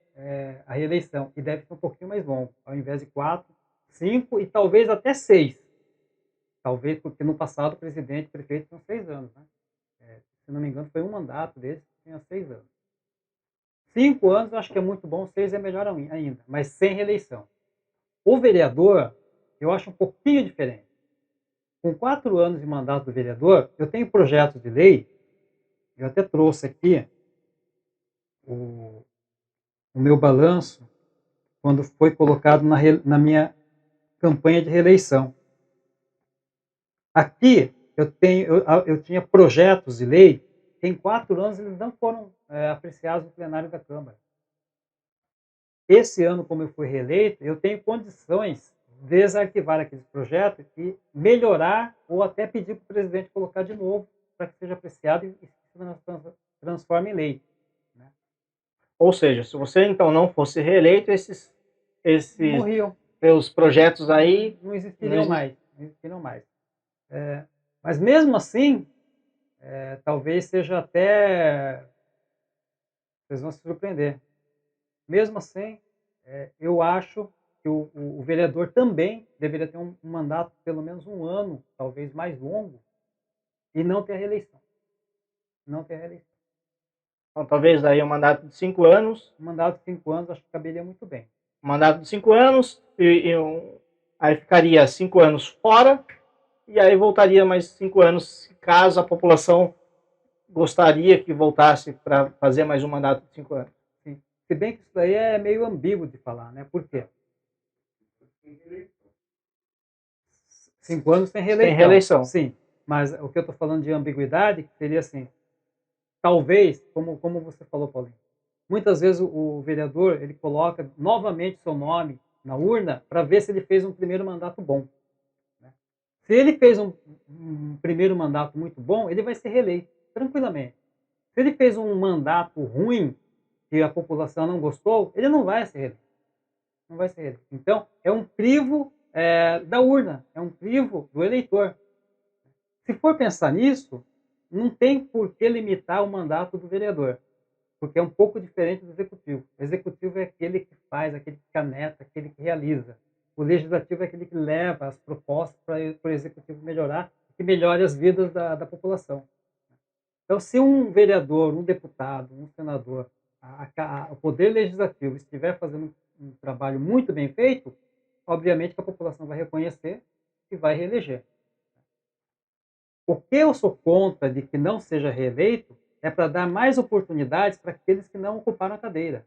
a reeleição, e deve ser um pouquinho mais longo, ao invés de 4, 5 e talvez até 6. Talvez, porque no passado o presidente e o prefeito tinham 6 anos. Né? Se não me engano, foi um mandato desse que tinha 6 anos. 5 anos eu acho que é muito bom, 6 é melhor ainda, mas sem reeleição. O vereador, eu acho um pouquinho diferente. Com 4 anos de mandato do vereador, eu tenho projetos de lei, eu até trouxe aqui o, o meu balanço, quando foi colocado na minha campanha de reeleição. Aqui eu tinha projetos de lei que em 4 anos eles não foram apreciados no plenário da Câmara. Esse ano, como eu fui reeleito, eu tenho condições de desarquivar aqueles projetos e melhorar ou até pedir para o presidente colocar de novo para que seja apreciado e se transforme em lei. Né? Ou seja, se você então não fosse reeleito, esses Morriam, seus projetos aí não existiriam mais. Não existiriam mais. Mas mesmo assim, talvez seja até. Vocês vão se surpreender. Mesmo assim, eu acho que o vereador também deveria ter um mandato pelo menos um ano, talvez mais longo, e não ter a reeleição. Não ter a reeleição. Então, talvez aí um mandato de 5 anos, Um mandato de 5 anos acho que caberia muito bem. um mandato de 5 anos, aí ficaria 5 anos fora, e aí voltaria mais 5 anos, caso a população gostaria que voltasse para fazer mais um mandato de 5 anos. Sim. Se bem que isso daí é meio ambíguo de falar, né? Por quê? 5 anos sem reeleição. Sem reeleição. Sim, mas o que eu estou falando de ambiguidade seria assim, talvez, como você falou, Paulinho, muitas vezes o vereador ele coloca novamente seu nome na urna para ver se ele fez um primeiro mandato bom. Né? Se ele fez um primeiro mandato muito bom, ele vai ser reeleito, tranquilamente. Se ele fez um mandato ruim, que a população não gostou, ele não vai ser reeleito. Não vai ser reeleito. Então, é um crivo da urna, é um crivo do eleitor. Se for pensar nisso, não tem por que limitar o mandato do vereador, porque é um pouco diferente do executivo. O executivo é aquele que faz, aquele que caneta, aquele que realiza. O legislativo é aquele que leva as propostas para o executivo melhorar, que melhore as vidas da população. Então, se um vereador, um deputado, um senador, o poder legislativo estiver fazendo um trabalho muito bem feito, obviamente que a população vai reconhecer e vai reeleger. O que eu sou contra de que não seja reeleito é para dar mais oportunidades para aqueles que não ocuparam a cadeira.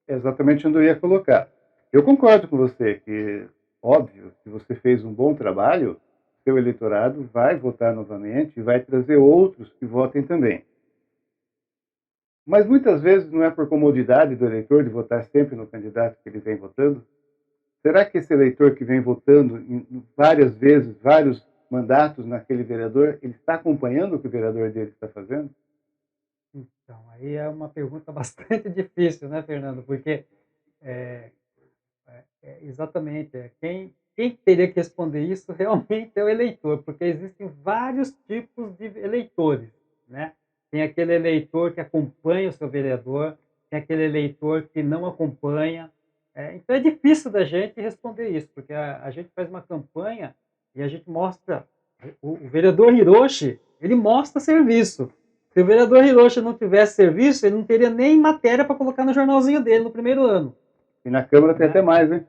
É exatamente onde eu ia colocar. Eu concordo com você que, óbvio, se você fez um bom trabalho, seu eleitorado vai votar novamente e vai trazer outros que votem também. Mas muitas vezes não é por comodidade do eleitor de votar sempre no candidato que ele vem votando? Será que esse eleitor que vem votando várias vezes, vários mandatos naquele vereador, ele está acompanhando o que o vereador dele está fazendo? Então, aí é uma pergunta bastante difícil, né, Fernando? Porque é, exatamente, quem teria que responder isso realmente é o eleitor, porque existem vários tipos de eleitores, né? Tem aquele eleitor que acompanha o seu vereador, tem aquele eleitor que não acompanha. Então é difícil da gente responder isso, porque a gente faz uma campanha e a gente mostra. O vereador Hiroshi, ele mostra serviço. Se o vereador Hiroshi não tivesse serviço, ele não teria nem matéria para colocar no jornalzinho dele no primeiro ano. E na Câmara tem até mais, hein?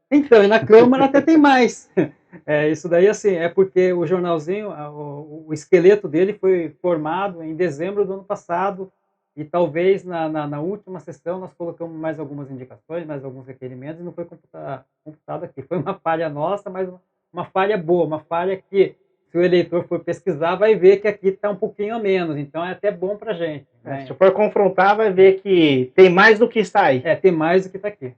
Então, e na Câmara até tem mais. Isso daí, assim, é porque o jornalzinho, o esqueleto dele foi formado em dezembro do ano passado, e talvez na última sessão nós colocamos mais algumas indicações, mais alguns requerimentos, e não foi computado aqui. Foi uma falha nossa, mas uma falha boa, uma falha que, se o eleitor for pesquisar, vai ver que aqui está um pouquinho a menos, então é até bom para a gente. Né? Se for confrontar, vai ver que tem mais do que está aí. Tem mais do que está aqui.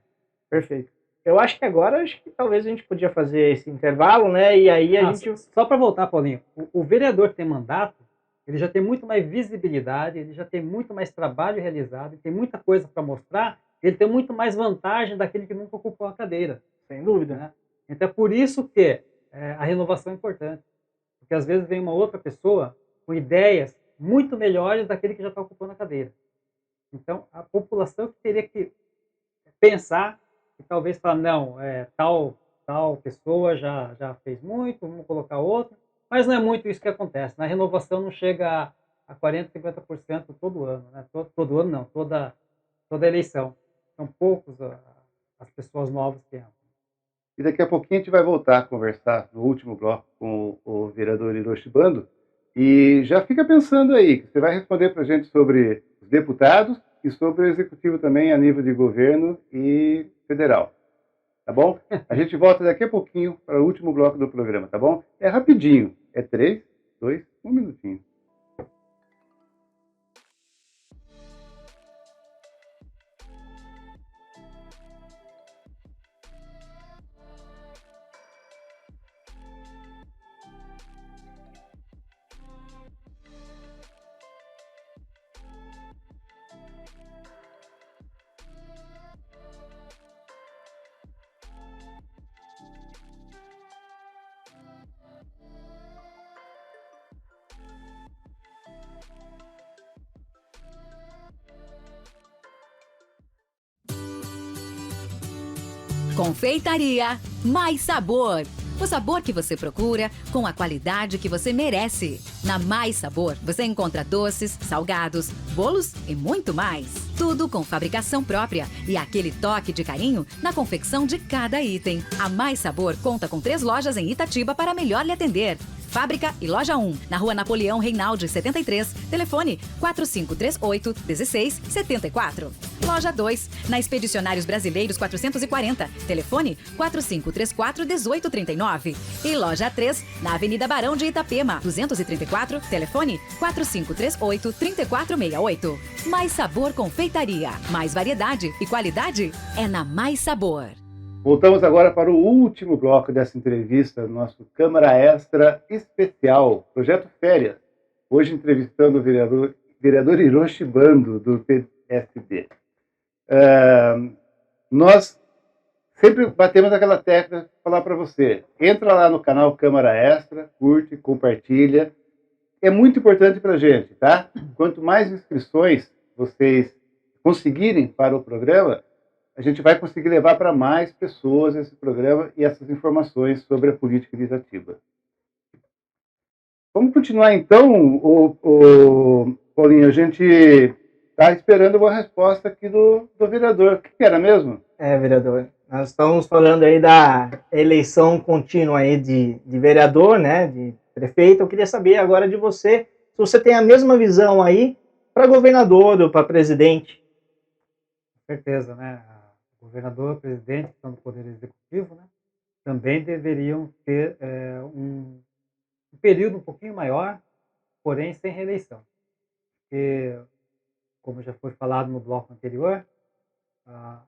Perfeito. Eu acho que agora, talvez a gente podia fazer esse intervalo, né? E aí a gente... Só para voltar, Paulinho, o vereador que tem mandato, ele já tem muito mais visibilidade, ele já tem muito mais trabalho realizado, ele tem muita coisa para mostrar, ele tem muito mais vantagem daquele que nunca ocupou a cadeira. Sem dúvida. Né? Então é por isso que a renovação é importante. Porque às vezes vem uma outra pessoa com ideias muito melhores daquele que já está ocupando a cadeira. Então a população que teria que pensar e talvez falar, não, tal pessoa já fez muito, vamos colocar outra, mas não é muito isso que acontece. Na renovação não chega a 40%, 50% todo ano, né? Todo ano não, toda eleição. São poucos as pessoas novas que entram. E daqui a pouquinho a gente vai voltar a conversar no último bloco com o vereador Hiroshi Bando. E já fica pensando aí, que você vai responder para a gente sobre os deputados e sobre o executivo também a nível de governo e federal. Tá bom? A gente volta daqui a pouquinho para o último bloco do programa, tá bom? É rapidinho. É 3, 2, 1 minutinho. Confeitaria Mais Sabor. O sabor que você procura com a qualidade que você merece. Na Mais Sabor, você encontra doces, salgados, bolos e muito mais. Tudo com fabricação própria e aquele toque de carinho na confecção de cada item. A Mais Sabor conta com 3 lojas em Itatiba para melhor lhe atender. Fábrica e Loja 1, na Rua Napoleão Reinaldi, 73, telefone 4538-1674. Loja 2, na Expedicionários Brasileiros 440, telefone 4534-1839. E Loja 3, na Avenida Barão de Itapema, 234, telefone 4538-3468. Mais Sabor Confeitaria, mais variedade e qualidade é na Mais Sabor. Voltamos agora para o último bloco dessa entrevista, nosso Câmara Extra especial, Projeto Férias. Hoje entrevistando o vereador Hiroshi Bando, do PSD. Nós sempre batemos aquela tecla para falar para você. Entra lá no canal Câmara Extra, curte, compartilha. É muito importante para a gente, tá? Quanto mais inscrições vocês conseguirem para o programa, a gente vai conseguir levar para mais pessoas esse programa e essas informações sobre a política de Itatiba. Vamos continuar então, Paulinho. A gente está esperando uma resposta aqui do vereador. O que era mesmo? Vereador, nós estamos falando aí da eleição contínua aí de vereador, né, de prefeito. Eu queria saber agora de você, se você tem a mesma visão aí para governador ou para presidente. Com certeza, né? O governador, o presidente, que estão no Poder Executivo, né, também deveriam ter um período um pouquinho maior, porém sem reeleição. Porque, como já foi falado no bloco anterior, o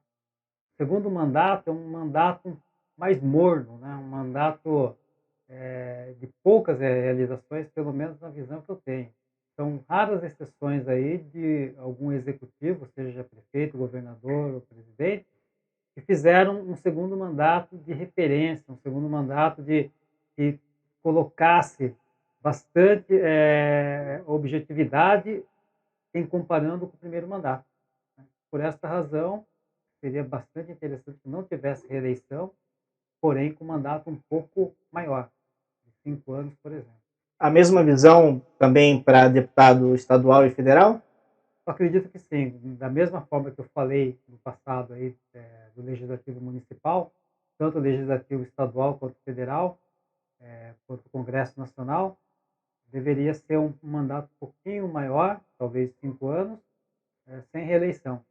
segundo mandato é um mandato mais morno, né? Um mandato de poucas realizações, pelo menos na visão que eu tenho. São raras exceções aí de algum executivo, seja prefeito, governador ou presidente, que fizeram um segundo mandato de referência, um segundo mandato que colocasse bastante objetividade em comparando com o primeiro mandato. por esta razão, seria bastante interessante que não tivesse reeleição, porém com mandato um pouco maior, de 5 anos, por exemplo. A mesma visão também para deputado estadual e federal? Eu acredito que sim, da mesma forma que eu falei no passado aí, do legislativo municipal, tanto o legislativo estadual quanto o federal, quanto o Congresso Nacional, deveria ser um mandato um pouquinho maior, talvez 5 anos, sem reeleição.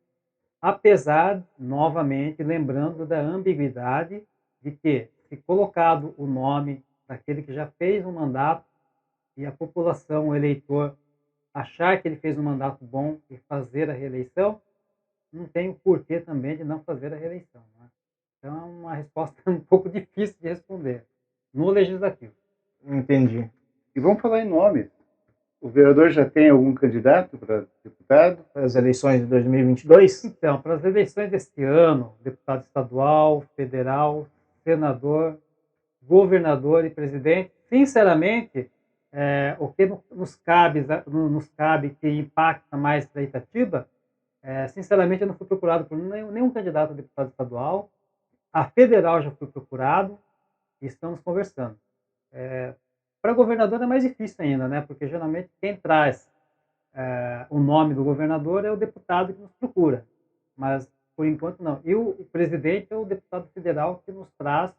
Apesar, novamente, lembrando da ambiguidade de que, se colocado o nome daquele que já fez um mandato e a população, o eleitor, achar que ele fez um mandato bom e fazer a reeleição, não tem o porquê também de não fazer a reeleição, né. Então é uma resposta um pouco difícil de responder, no legislativo. Entendi. E vamos falar em nomes. O vereador já tem algum candidato para deputado? Para as eleições de 2022? Então, para as eleições deste ano, deputado estadual, federal, senador, governador e presidente, sinceramente, o que nos cabe que impacta mais para Itatiba, sinceramente, eu não fui procurado por nenhum candidato a deputado estadual. A federal já fui procurado e estamos conversando. Para governador é mais difícil ainda, né? Porque geralmente quem traz o nome do governador é o deputado que nos procura. Mas, por enquanto, não. E o presidente é o deputado federal que nos traz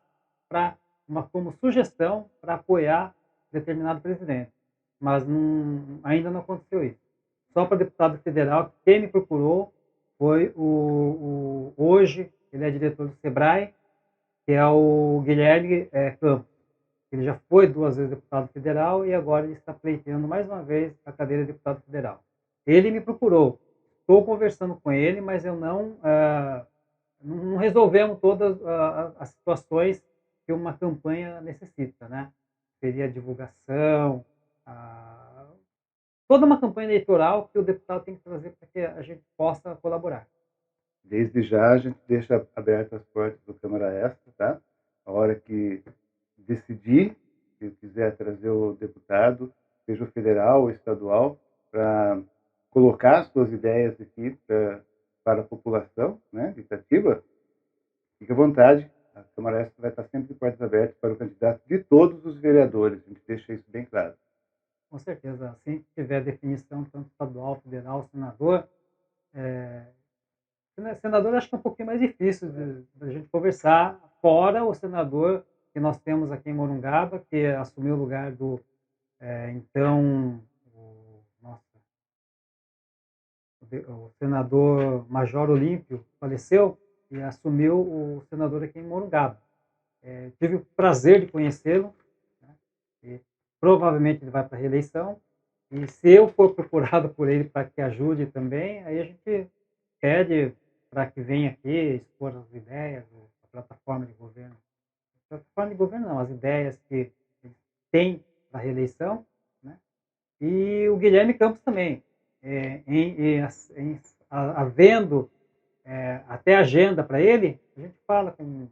como sugestão para apoiar determinado presidente. Mas ainda não aconteceu isso. Só para deputado federal, quem me procurou foi hoje, ele é diretor do SEBRAE, que é o Guilherme Campos. Ele já foi 2 vezes deputado federal e agora ele está pleiteando mais uma vez a cadeira de deputado federal. Ele me procurou, estou conversando com ele, mas eu não resolvemos todas as situações que uma campanha necessita, né. Seria a divulgação, a toda uma campanha eleitoral que o deputado tem que trazer para que a gente possa colaborar. Desde já a gente deixa abertas as portas do Câmara Extra, tá? A hora que decidir, se quiser trazer o deputado, seja o federal ou estadual, para colocar as suas ideias aqui para a população, né, de Itatiba, fique à vontade. A Câmara Extra vai estar sempre de portas abertas para o candidato de todos os vereadores. A gente deixa isso bem claro. Com certeza, assim que tiver definição, tanto estadual, federal, senador, eh, senador acho que é um pouquinho mais difícil da gente conversar, fora o senador que nós temos aqui em Morungaba, que assumiu o lugar do, então, nossa, o senador Major Olímpio faleceu e assumiu o senador aqui em Morungaba. Tive o prazer de conhecê-lo, né, e provavelmente ele vai para a reeleição, e se eu for procurado por ele para que ajude também, aí a gente pede para que venha aqui expor as ideias, a plataforma de governo. Plataforma de governo não, as ideias que ele tem para a reeleição, né, e o Guilherme Campos também. Havendo até agenda para ele, a gente fala com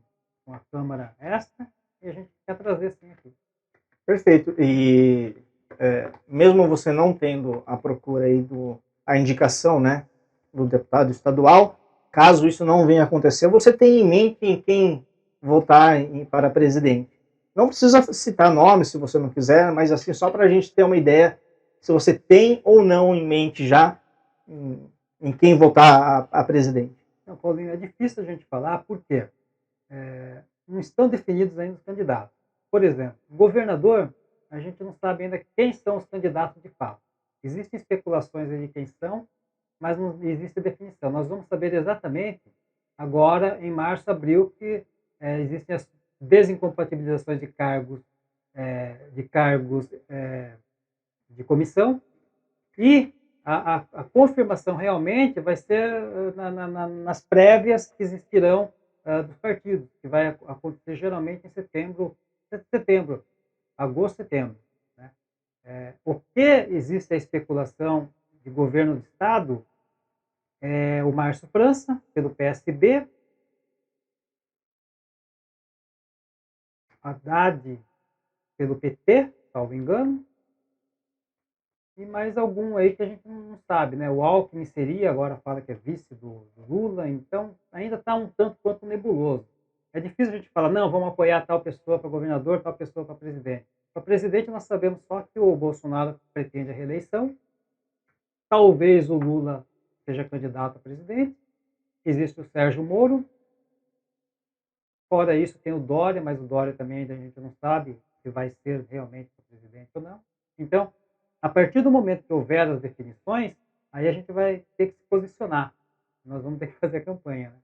a Câmara Extra e a gente quer trazer sim aqui. Perfeito. E mesmo você não tendo a procura aí a indicação, né, do deputado estadual, caso isso não venha a acontecer, você tem em mente em quem votar para presidente. Não precisa citar nomes se você não quiser, mas assim, só para a gente ter uma ideia se você tem ou não em mente já em quem votar a presidente. Então, Paulinho, é difícil a gente falar porque não estão definidos ainda os candidatos. Por exemplo, governador, a gente não sabe ainda quem são os candidatos de fato. Existem especulações aí de quem são, mas não existe definição. Nós vamos saber exatamente agora, em março, abril, que existem as desincompatibilizações de comissão e a confirmação realmente vai ser nas prévias que existirão dos partidos, que vai acontecer geralmente em setembro, agosto, setembro, né. O que existe a especulação de governo do estado é o Márcio França, pelo PSB, Haddad, pelo PT, salvo engano, e mais algum aí que a gente não sabe, né? O Alckmin seria, agora fala que é vice do Lula, então ainda está um tanto quanto nebuloso. É difícil a gente falar, não, vamos apoiar tal pessoa para governador, tal pessoa para presidente. Para presidente, nós sabemos só que o Bolsonaro pretende a reeleição, talvez o Lula seja candidato a presidente, existe o Sérgio Moro, fora isso tem o Dória, mas o Dória também ainda a gente não sabe se vai ser realmente presidente ou não. Então, a partir do momento que houver as definições, aí a gente vai ter que se posicionar. Nós vamos ter que fazer a campanha. Né?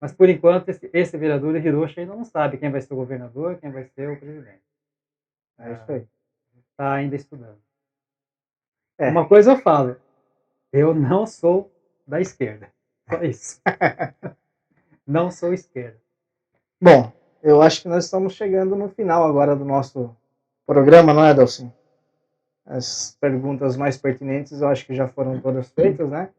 Mas, por enquanto, esse vereador de Hiroshi ainda não sabe quem vai ser o governador, quem vai ser o presidente. É isso aí. Está ainda estudando. É. Uma coisa eu falo, eu não sou da esquerda. Só isso. Não sou esquerda. Bom, eu acho que nós estamos chegando no final agora do nosso programa, não é, Delcim? As perguntas mais pertinentes eu acho que já foram todas feitas, né?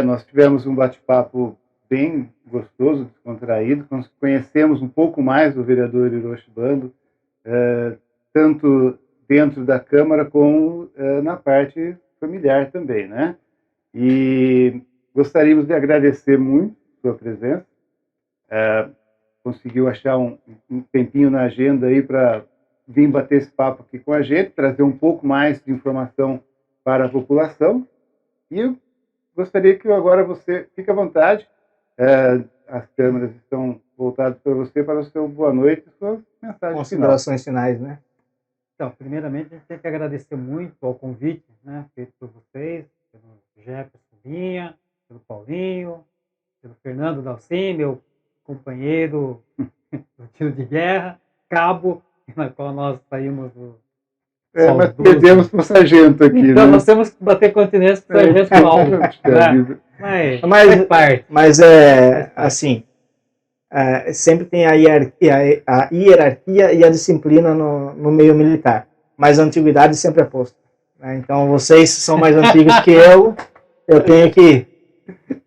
Nós tivemos um bate-papo bem gostoso, descontraído, conhecemos um pouco mais do vereador Hiroshi Bando, tanto dentro da Câmara como na parte familiar também, né? E gostaríamos de agradecer muito a sua presença, conseguiu achar um tempinho na agenda aí para vir bater esse papo aqui com a gente, trazer um pouco mais de informação para a população. E eu gostaria que agora você fique à vontade. As câmeras estão voltadas para você, para o seu boa noite e sua mensagem Considerações finais, né? Então, primeiramente, a gente tem que agradecer muito ao convite, né, feito por vocês, pelo Jefferson Vinha, pelo Paulinho, pelo Fernando Dalcin, meu companheiro do tiro de guerra, cabo, na qual nós saímos do mas perdemos para o sargento aqui, então, né? nós temos que bater continência para o sargento Paulo. Né? Mas assim, sempre tem a hierarquia e a disciplina no meio militar, mas a antiguidade sempre é posta. Né? Então, vocês são mais antigos que eu tenho que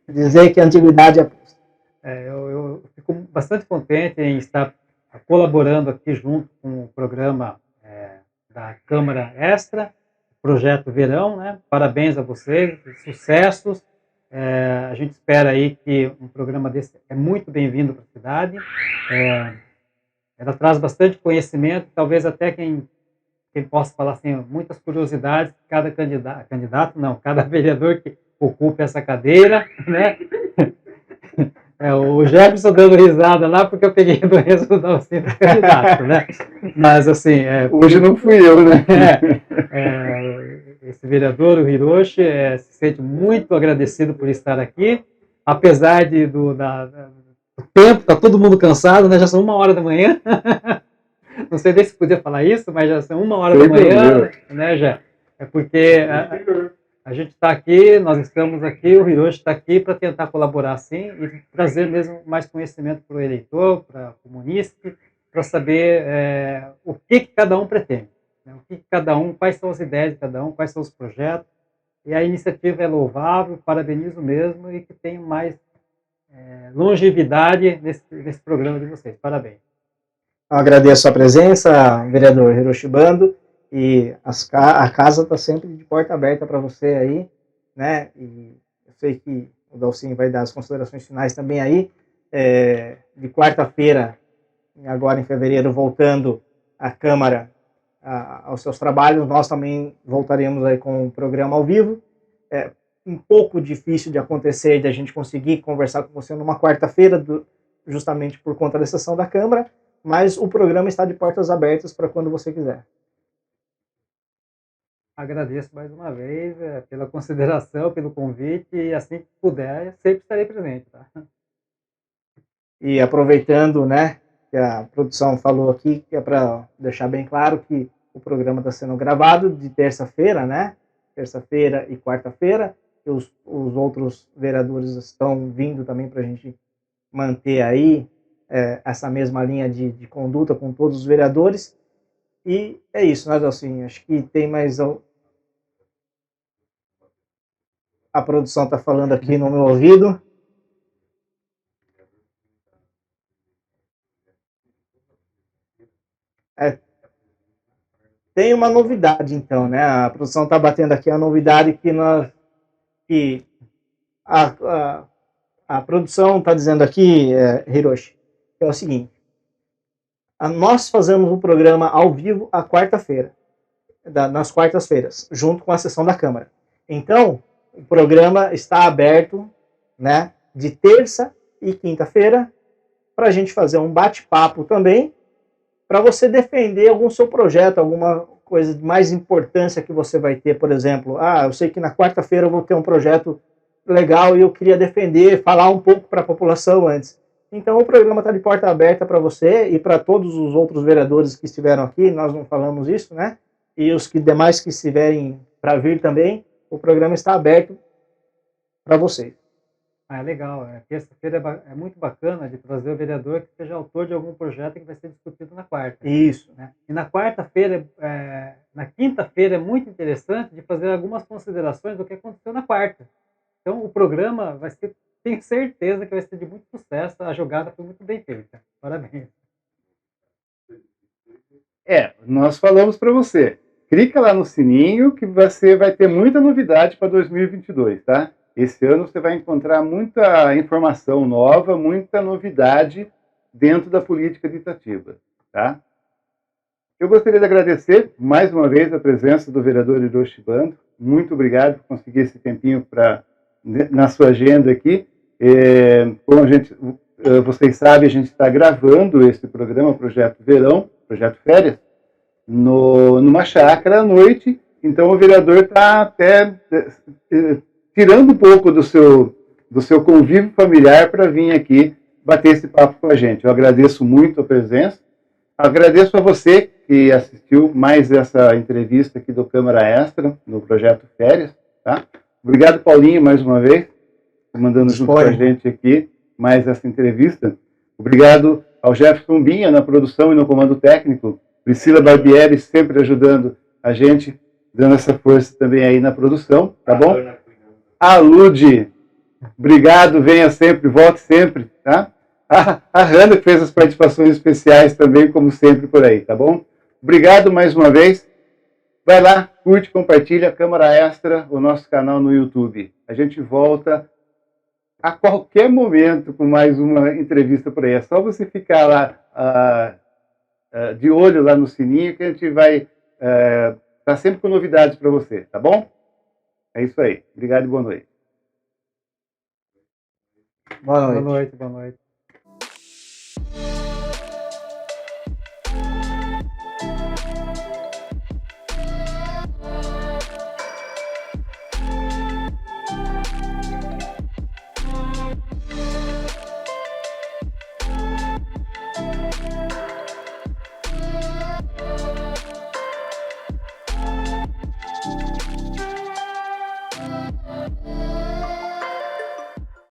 dizer que a antiguidade é posta. Eu fico bastante contente em estar colaborando aqui junto com o programa da Câmara Extra, Projeto Verão, né? Parabéns a vocês, sucessos. A gente espera aí que um programa desse é muito bem-vindo para a cidade. Ela traz bastante conhecimento, talvez até quem possa falar assim, muitas curiosidades, cada cada vereador que ocupe essa cadeira, né? O Jefferson dando risada lá, porque eu peguei a doença do Dalcin do candidato, né? Mas, assim... hoje não fui eu, né? Esse vereador, o Hiroshi, se sente muito agradecido por estar aqui, apesar do tempo, está todo mundo cansado, né? Já são 1h da manhã. Não sei nem se podia falar isso, mas já são 1h da manhã, né, já? É porque... A gente está aqui, nós estamos aqui, o Hiroshi está aqui para tentar colaborar, sim, e trazer mesmo mais conhecimento para o eleitor, para o munícipe, para saber o que cada um pretende, né? Quais são as ideias de cada um, quais são os projetos, e a iniciativa é louvável, parabenizo mesmo, e que tenha mais longevidade nesse programa de vocês. Parabéns. Eu agradeço a presença, vereador Hiroshi Bando. E a casa está sempre de porta aberta para você aí, né? E eu sei que o Dalcin vai dar as considerações finais também aí. De quarta-feira, agora em fevereiro, voltando à Câmara aos seus trabalhos, nós também voltaremos aí com o programa ao vivo. É um pouco difícil de acontecer, de a gente conseguir conversar com você numa quarta-feira, justamente por conta da sessão da Câmara, mas o programa está de portas abertas para quando você quiser. Agradeço mais uma vez pela consideração, pelo convite, e assim que puder, sempre estarei presente. Tá? E aproveitando, né, que a produção falou aqui, que é para deixar bem claro que o programa está sendo gravado de terça-feira, né? Terça-feira e quarta-feira. Os outros vereadores estão vindo também para a gente manter aí essa mesma linha de conduta com todos os vereadores. E é isso, né, Dalcin? Acho que tem mais... A produção está falando aqui no meu ouvido. tem uma novidade, então, né? A produção está batendo aqui a novidade que a produção está dizendo aqui, Hiroshi, é o seguinte: nós fazemos um programa ao vivo à quarta-feira, nas quartas-feiras, junto com a sessão da Câmara. Então, o programa está aberto, né, de terça e quinta-feira, para a gente fazer um bate-papo também, para você defender algum seu projeto, alguma coisa de mais importância que você vai ter, por exemplo, eu sei que na quarta-feira eu vou ter um projeto legal e eu queria defender, falar um pouco para a população antes. Então o programa está de porta aberta para você e para todos os outros vereadores que estiveram aqui, nós não falamos isso, né? E os demais que estiverem para vir também, o programa está aberto para vocês. Legal. Terça-feira é muito bacana de trazer o vereador que seja autor de algum projeto que vai ser discutido na quarta. Isso. Né? E na quarta-feira, na quinta-feira é muito interessante de fazer algumas considerações do que aconteceu na quarta. Então o programa vai ser, tenho certeza que vai ser de muito sucesso, a jogada foi muito bem feita. Parabéns. Nós falamos para você, clica lá no sininho que você vai ter muita novidade para 2022, tá? Esse ano você vai encontrar muita informação nova, muita novidade dentro da política de Itatiba, tá? Eu gostaria de agradecer mais uma vez a presença do vereador Hiroshi Bando. Muito obrigado por conseguir esse tempinho na sua agenda aqui. Como vocês sabem, a gente está gravando esse programa, Projeto Verão, Projeto Férias, numa chácara à noite. Então o vereador está até tirando um pouco do seu convívio familiar para vir aqui bater esse papo com a gente. Eu agradeço muito a presença. Agradeço a você que assistiu mais essa entrevista aqui do Câmara Extra, no Projeto Férias. Tá? Obrigado, Paulinho, mais uma vez, mandando junto com a gente aqui mais essa entrevista. Obrigado ao Jefferson Binha na produção e no comando técnico. Priscila Barbieri sempre ajudando a gente, dando essa força também aí na produção, tá bom? A Ludi, obrigado, venha sempre, volte sempre, tá? A Hanna que fez as participações especiais também, como sempre por aí, tá bom? Obrigado mais uma vez. Vai lá, curte, compartilha Câmara Extra, o nosso canal no YouTube. A gente volta a qualquer momento com mais uma entrevista por aí. É só você ficar lá de olho lá no sininho que a gente vai estar sempre com novidades para você, tá bom? É isso aí. Obrigado e boa noite. Boa noite. Boa noite, boa noite.